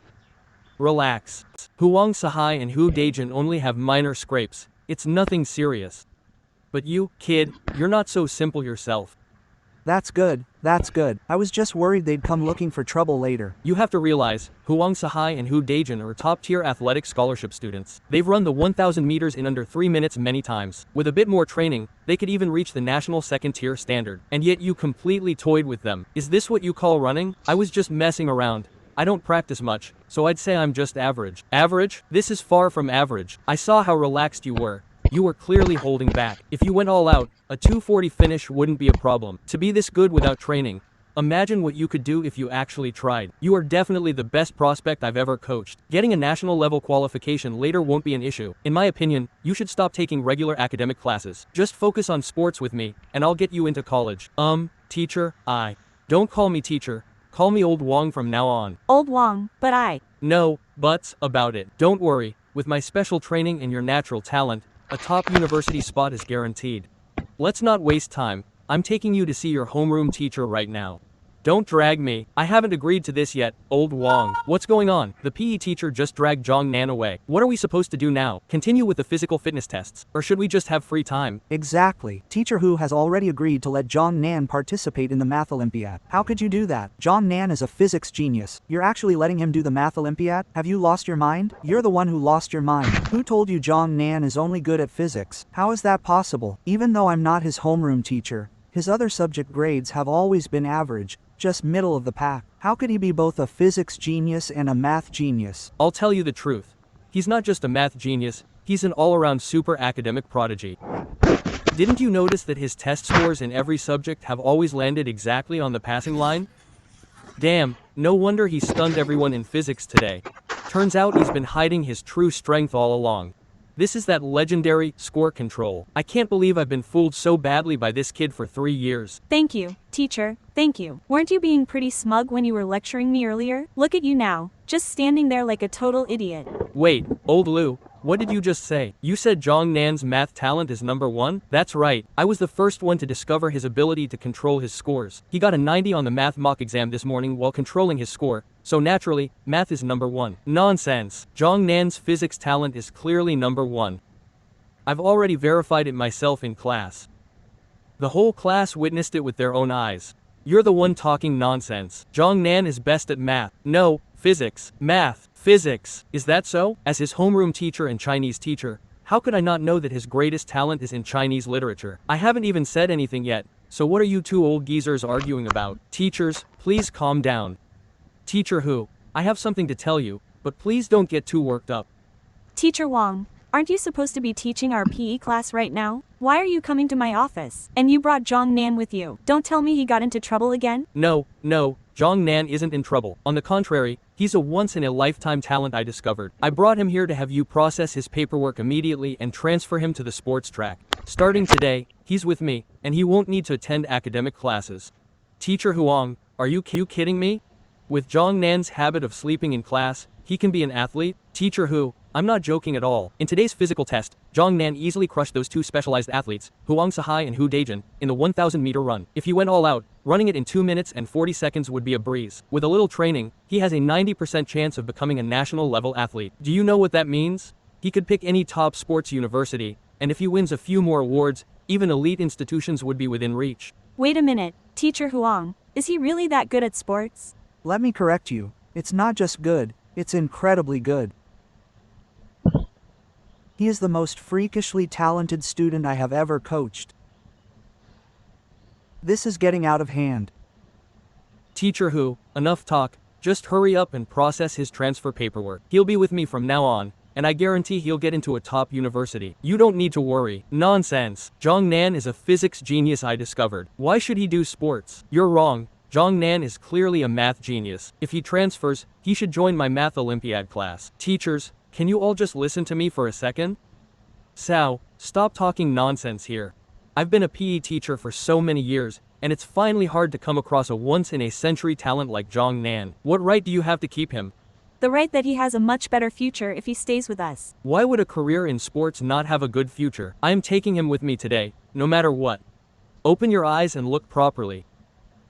Speaker 2: Relax. Huang Sahai and Hu Daejin only have minor scrapes. It's nothing serious. But you, kid, you're not so simple yourself.
Speaker 3: That's good, that's good. I was just worried they'd come looking for trouble later.
Speaker 2: You have to realize, Huang Sahai and Hu Daejin are top-tier athletic scholarship students. They've run the 1,000 meters in under 3 minutes many times. With a bit more training, they could even reach the national second-tier standard. And yet you completely toyed with them. Is this what you call running? I was just messing around. I don't practice much, so I'd say I'm just average. Average? This is far from average. I saw how relaxed you were. You were clearly holding back. If you went all out, a 240 finish wouldn't be a problem. To be this good without training, imagine what you could do if you actually tried. You are definitely the best prospect I've ever coached. Getting a national level qualification later won't be an issue. In my opinion, you should stop taking regular academic classes. Just focus on sports with me, and I'll get you into college. Teacher, Don't call me teacher. Call me Old Wong from now on.
Speaker 1: Old Wong, but
Speaker 2: No buts about it. Don't worry, with my special training and your natural talent, a top university spot is guaranteed. Let's not waste time. I'm taking you to see your homeroom teacher right now. Don't drag me. I haven't agreed to this yet, Old Wong. What's going on? The PE teacher just dragged Zhongnan away. What are we supposed to do now? Continue with the physical fitness tests, or should we just have free time?
Speaker 3: Exactly. Teacher Hu has already agreed to let Zhongnan participate in the Math Olympiad. How could you do that? Zhongnan is a physics genius. You're actually letting him do the Math Olympiad? Have you lost your mind? You're the one who lost your mind. Who told you Zhongnan is only good at physics? How is that possible? Even though I'm not his homeroom teacher, his other subject grades have always been average, just middle of the pack. How could he be both a physics genius and a math genius?
Speaker 2: I'll tell you the truth. He's not just a math genius, he's an all-around super academic prodigy. Didn't you notice that his test scores in every subject have always landed exactly on the passing line? Damn, no wonder he stunned everyone in physics today. Turns out he's been hiding his true strength all along. This is that legendary score control. I can't believe I've been fooled so badly by this kid for 3 years.
Speaker 1: Thank you, teacher, thank you. Weren't you being pretty smug when you were lecturing me earlier? Look at you now, just standing there like a total idiot.
Speaker 2: Wait, old Lou, what did you just say? You said Zhongnan's math talent is #1? That's right, I was the first one to discover his ability to control his scores. He got a 90 on the math mock exam this morning while controlling his score, so naturally, math is #1. Nonsense. Zhongnan's physics talent is clearly #1. I've already verified it myself in class. The whole class witnessed it with their own eyes. You're the one talking nonsense. Zhongnan is best at math. No, physics. Math. Physics. Is that so? As his homeroom teacher and Chinese teacher, how could I not know that his greatest talent is in Chinese literature? I haven't even said anything yet, so what are you two old geezers arguing about? Teachers, please calm down. Teacher Hu, I have something to tell you, but please don't get too worked up.
Speaker 1: Teacher Wong, aren't you supposed to be teaching our PE class right now? Why are you coming to my office? And you brought Zhongnan with you. Don't tell me he got into trouble again?
Speaker 2: No, Zhongnan isn't in trouble. On the contrary, he's a once-in-a-lifetime talent I discovered. I brought him here to have you process his paperwork immediately and transfer him to the sports track. Starting today, he's with me, and he won't need to attend academic classes. Teacher Huang, are you kidding me? With Zhongnan's habit of sleeping in class, he can be an athlete? Teacher Hu, I'm not joking at all. In today's physical test, Zhongnan easily crushed those two specialized athletes, Huang Sahai and Hu Daejin, in the 1,000-meter run. If he went all out, running it in 2 minutes and 40 seconds would be a breeze. With a little training, he has a 90% chance of becoming a national-level athlete. Do you know what that means? He could pick any top sports university, and if he wins a few more awards, even elite institutions would be within reach.
Speaker 1: Wait a minute, Teacher Huang, is he really that good at sports?
Speaker 3: Let me correct you. It's not just good, it's incredibly good. He is the most freakishly talented student I have ever coached. This is getting out of hand.
Speaker 2: Teacher Hu, enough talk, just hurry up and process his transfer paperwork. He'll be with me from now on, and I guarantee he'll get into a top university. You don't need to worry. Nonsense. Zhang Nan is a physics genius I discovered. Why should he do sports? You're wrong. Zhang Nan is clearly a math genius. If he transfers, he should join my math Olympiad class. Teachers, can you all just listen to me for a second? Sao, stop talking nonsense here. I've been a PE teacher for so many years, and it's finally hard to come across a once-in-a-century talent like Zhang Nan. What right do you have to keep him?
Speaker 1: The right that he has a much better future if he stays with us.
Speaker 2: Why would a career in sports not have a good future? I am taking him with me today, no matter what. Open your eyes and look properly.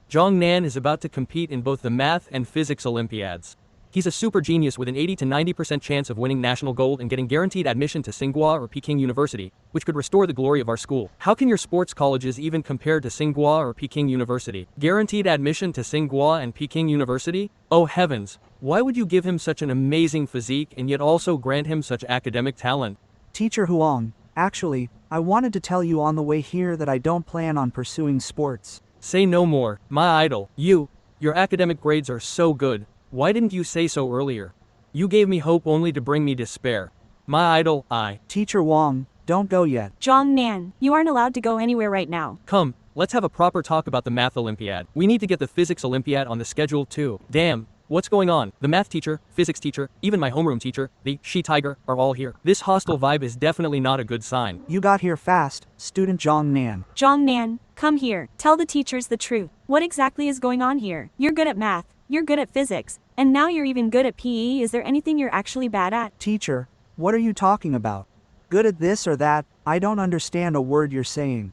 Speaker 2: Zhang Nan is about to compete in both the math and physics Olympiads. He's a super genius with an 80 to 90% chance of winning national gold and getting guaranteed admission to Tsinghua or Peking University, which could restore the glory of our school. How can your sports colleges even compare to Tsinghua or Peking University? Guaranteed admission to Tsinghua and Peking University? Oh heavens, why would you give him such an amazing physique and yet also grant him such academic talent?
Speaker 3: Teacher Huang, actually, I wanted to tell you on the way here that I don't plan on pursuing sports.
Speaker 2: Say no more, my idol. Your academic grades are so good. Why didn't you say so earlier? You gave me hope only to bring me despair. My idol,
Speaker 3: Teacher Wang, don't go yet.
Speaker 1: Zhang Nan, you aren't allowed to go anywhere right now.
Speaker 2: Come, let's have a proper talk about the math Olympiad. We need to get the physics Olympiad on the schedule too. Damn, what's going on? The math teacher, physics teacher, even my homeroom teacher, the she-tiger, are all here. This hostile vibe is definitely not a good sign.
Speaker 3: You got here fast, student Zhang Nan.
Speaker 1: Zhang Nan, come here. Tell the teachers the truth. What exactly is going on here? You're good at math, you're good at physics, and now you're even good at PE. Is there anything you're actually bad at?
Speaker 3: Teacher, what are you talking about? Good at this or that? I don't understand a word you're saying.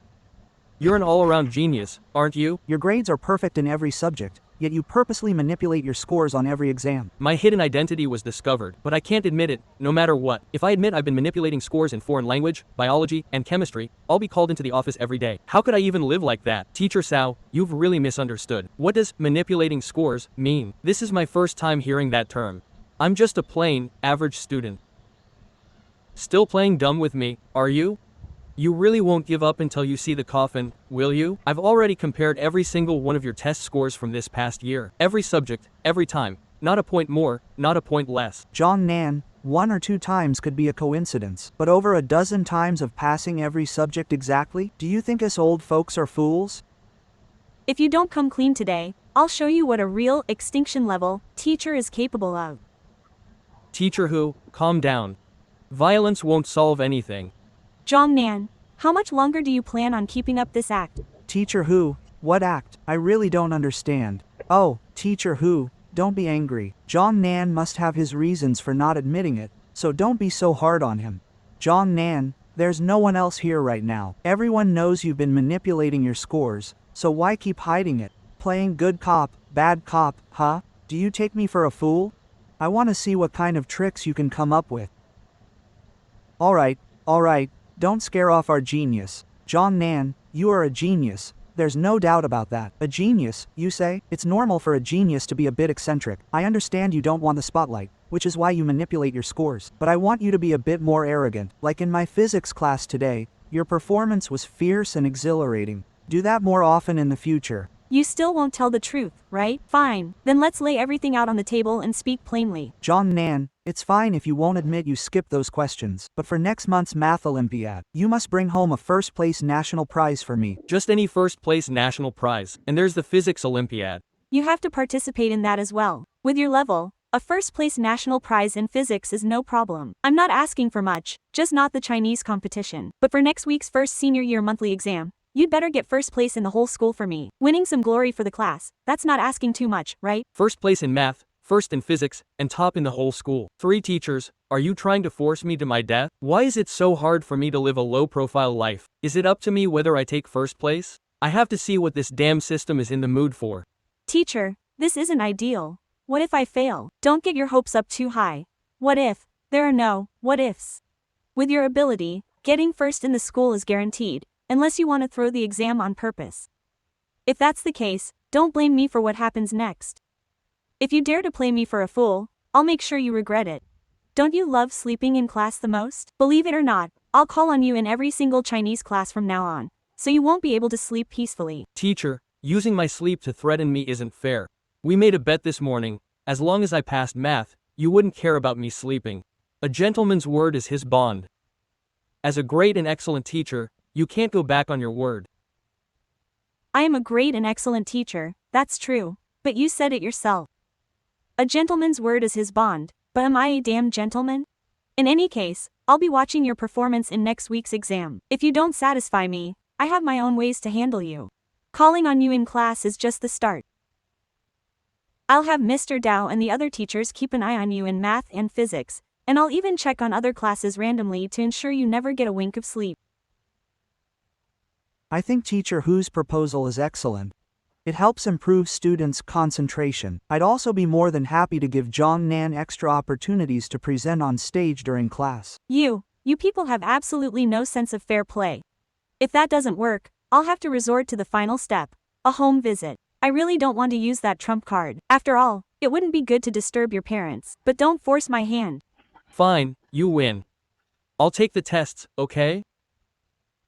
Speaker 2: You're an all-around genius, aren't you?
Speaker 3: Your grades are perfect in every subject, yet you purposely manipulate your scores on every exam.
Speaker 2: My hidden identity was discovered, but I can't admit it, no matter what. If I admit I've been manipulating scores in foreign language, biology, and chemistry, I'll be called into the office every day. How could I even live like that? Teacher Sao, you've really misunderstood. What does manipulating scores mean? This is my first time hearing that term. I'm just a plain, average student. Still playing dumb with me, are you? You really won't give up until you see the coffin, will you? I've already compared every single one of your test scores from this past year. Every subject, every time. Not a point more, not a point less.
Speaker 3: Zhang Nan, 1 or 2 times could be a coincidence, but over a dozen times of passing every subject exactly? Do you think us old folks are fools?
Speaker 1: If you don't come clean today, I'll show you what a real, extinction level, teacher is capable of.
Speaker 2: Teacher Hu, calm down. Violence won't solve anything.
Speaker 1: Zhang Nan, how much longer do you plan on keeping up this act?
Speaker 3: Teacher Hu, what act? I really don't understand. Oh, Teacher Hu, don't be angry. Zhang Nan must have his reasons for not admitting it, so don't be so hard on him. Zhang Nan, there's no one else here right now. Everyone knows you've been manipulating your scores, so why keep hiding it? Playing good cop, bad cop, huh? Do you take me for a fool? I want to see what kind of tricks you can come up with. Alright, don't scare off our genius. Zhang Nan, you are a genius. There's no doubt about that. A genius, you say? It's normal for a genius to be a bit eccentric. I understand you don't want the spotlight, which is why you manipulate your scores. But I want you to be a bit more arrogant. Like in my physics class today, your performance was fierce and exhilarating. Do that more often in the future.
Speaker 1: You still won't tell the truth, right? Fine, then let's lay everything out on the table and speak plainly.
Speaker 3: Zhang Nan, it's fine if you won't admit you skipped those questions, but for next month's Math Olympiad, you must bring home a first-place national prize for me.
Speaker 2: Just any first-place national prize. And there's the Physics Olympiad.
Speaker 1: You have to participate in that as well. With your level, a first-place national prize in physics is no problem. I'm not asking for much, just not the Chinese competition. But for next week's first senior year monthly exam, you'd better get first place in the whole school for me. Winning some glory for the class, that's not asking too much, right?
Speaker 2: First place in math, first in physics, and top in the whole school. 3 teachers, are you trying to force me to my death? Why is it so hard for me to live a low-profile life? Is it up to me whether I take first place? I have to see what this damn system is in the mood for.
Speaker 1: Teacher, this isn't ideal. What if I fail? Don't get your hopes up too high. What if? There are no what ifs. With your ability, Getting first in the school is guaranteed, unless you want to throw the exam on purpose. If that's the case, don't blame me for what happens next. If you dare to play me for a fool, I'll make sure you regret it. Don't you love sleeping in class the most? Believe it or not, I'll call on you in every single Chinese class from now on, so you won't be able to sleep peacefully.
Speaker 2: Teacher, using my sleep to threaten me isn't fair. We made a bet this morning. As long as I passed math, you wouldn't care about me sleeping. A gentleman's word is his bond. As a great and excellent teacher, you can't go back on your word.
Speaker 1: I am a great and excellent teacher, that's true, but you said it yourself. A gentleman's word is his bond, but am I a damn gentleman? In any case, I'll be watching your performance in next week's exam. If you don't satisfy me, I have my own ways to handle you. Calling on you in class is just the start. I'll have Mr. Dao and the other teachers keep an eye on you in math and physics, and I'll even check on other classes randomly to ensure you never get a wink of sleep.
Speaker 3: I think Teacher Hu's proposal is excellent. It helps improve students' concentration. I'd also be more than happy to give Zhang Nan extra opportunities to present on stage during class.
Speaker 1: You people have absolutely no sense of fair play. If that doesn't work, I'll have to resort to the final step, a home visit. I really don't want to use that trump card. After all, it wouldn't be good to disturb your parents, but don't force my hand.
Speaker 2: Fine, you win. I'll take the tests, okay?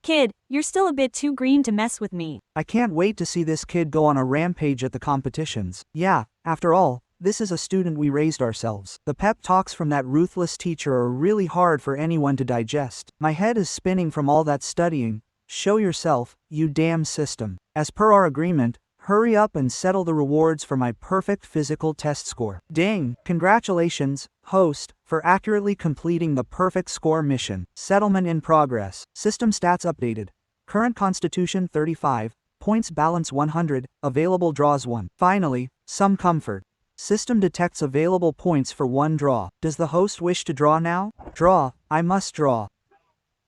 Speaker 1: Kid, you're still a bit too green to mess with me.
Speaker 3: I can't wait to see this kid go on a rampage at the competitions. Yeah, after all, this is a student we raised ourselves. The pep talks from that ruthless teacher are really hard for anyone to digest. My head is spinning from all that studying. Show yourself, you damn system. As per our agreement, hurry up and settle the rewards for my perfect physical test score. Ding! Congratulations, host, for accurately completing the perfect score mission. Settlement in progress. System stats updated. Current constitution 35, points balance 100, available draws 1. Finally, some comfort. System detects available points for 1 draw. Does the host wish to draw now? Draw, I must draw.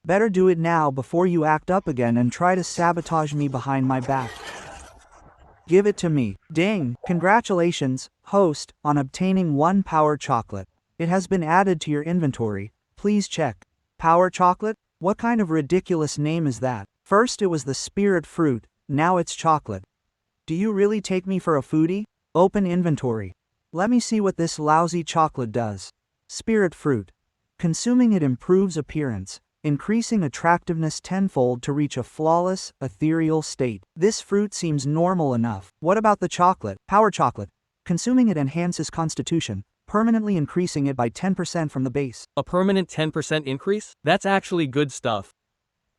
Speaker 3: Better do it now before you act up again and try to sabotage me behind my back. Give it to me. Ding! Congratulations, host, on obtaining 1 power chocolate. It has been added to your inventory. Please check. Power chocolate? What kind of ridiculous name is that? First it was the spirit fruit, now it's chocolate. Do you really take me for a foodie? Open inventory. Let me see what this lousy chocolate does. Spirit fruit. Consuming it improves appearance, increasing attractiveness tenfold to reach a flawless, ethereal state. This fruit seems normal enough. What about the chocolate? Power chocolate. Consuming it enhances constitution, permanently increasing it by 10% from the base.
Speaker 2: A permanent 10% increase? That's actually good stuff.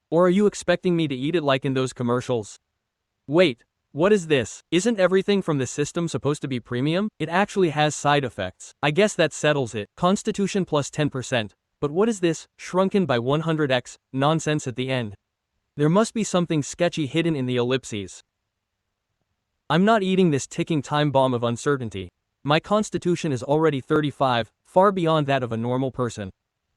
Speaker 2: Or are you expecting me to eat it like in those commercials? Wait, what is this? Isn't everything from the system supposed to be premium? It actually has side effects. I guess that settles it. Constitution plus 10%. But what is this, shrunken by 100x, nonsense at the end? There must be something sketchy hidden in the ellipses. I'm not eating this ticking time bomb of uncertainty. My constitution is already 35, far beyond that of a normal person.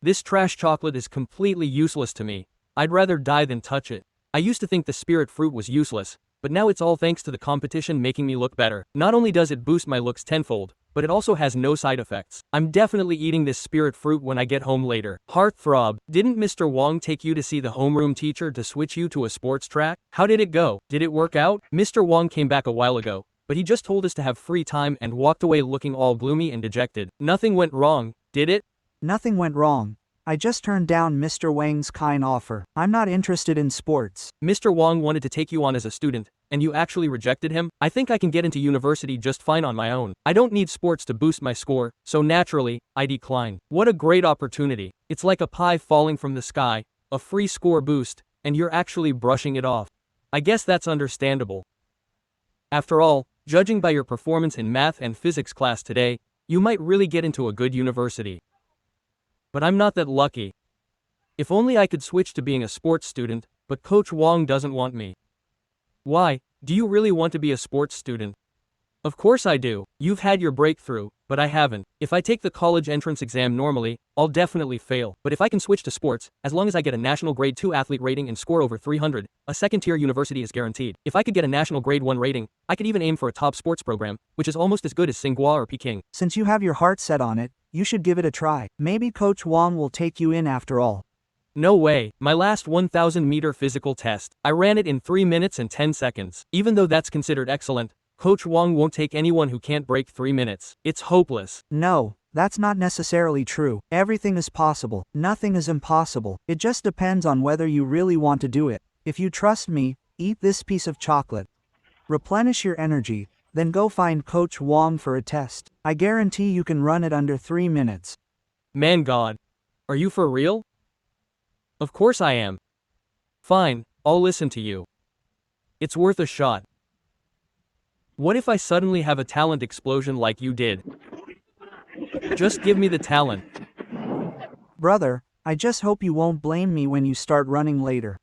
Speaker 2: This trash chocolate is completely useless to me. I'd rather die than touch it. I used to think the spirit fruit was useless, but now it's all thanks to the competition making me look better. Not only does it boost my looks tenfold, but it also has no side effects. I'm definitely eating this spirit fruit when I get home later. Heartthrob, didn't Mr. Wong take you to see the homeroom teacher to switch you to a sports track? How did it go? Did it work out? Mr. Wong came back a while ago, but he just told us to have free time and walked away looking all gloomy and dejected. Nothing went wrong, did it?
Speaker 3: Nothing went wrong. I just turned down Mr. Wang's kind offer. I'm not interested in sports.
Speaker 2: Mr. Wong wanted to take you on as a student, and you actually rejected him? I think I can get into university just fine on my own. I don't need sports to boost my score, so naturally, I decline. What a great opportunity. It's like a pie falling from the sky, a free score boost, and you're actually brushing it off. I guess that's understandable. After all, judging by your performance in math and physics class today, you might really get into a good university. But I'm not that lucky. If only I could switch to being a sports student, but Coach Wong doesn't want me. Why? Do you really want to be a sports student? Of course I do. You've had your breakthrough, but I haven't. If I take the college entrance exam normally, I'll definitely fail. But if I can switch to sports, as long as I get a national grade 2 athlete rating and score over 300, a second-tier university is guaranteed. If I could get a national grade 1 rating, I could even aim for a top sports program, which is almost as good as Tsinghua or Peking.
Speaker 3: Since you have your heart set on it, you should give it a try. Maybe Coach Wong will take you in after all.
Speaker 2: No way, my last 1000-meter physical test, I ran it in 3 minutes and 10 seconds. Even though that's considered excellent, Coach Wang won't take anyone who can't break 3 minutes. It's hopeless.
Speaker 3: No, that's not necessarily true. Everything is possible. Nothing is impossible. It just depends on whether you really want to do it. If you trust me, eat this piece of chocolate. Replenish your energy, then go find Coach Wang for a test. I guarantee you can run it under 3 minutes.
Speaker 2: Man God. Are you for real? Of course I am. Fine, I'll listen to you. It's worth a shot. What if I suddenly have a talent explosion like you did? Just give me the talent.
Speaker 3: Brother, I just hope you won't blame me when you start running later.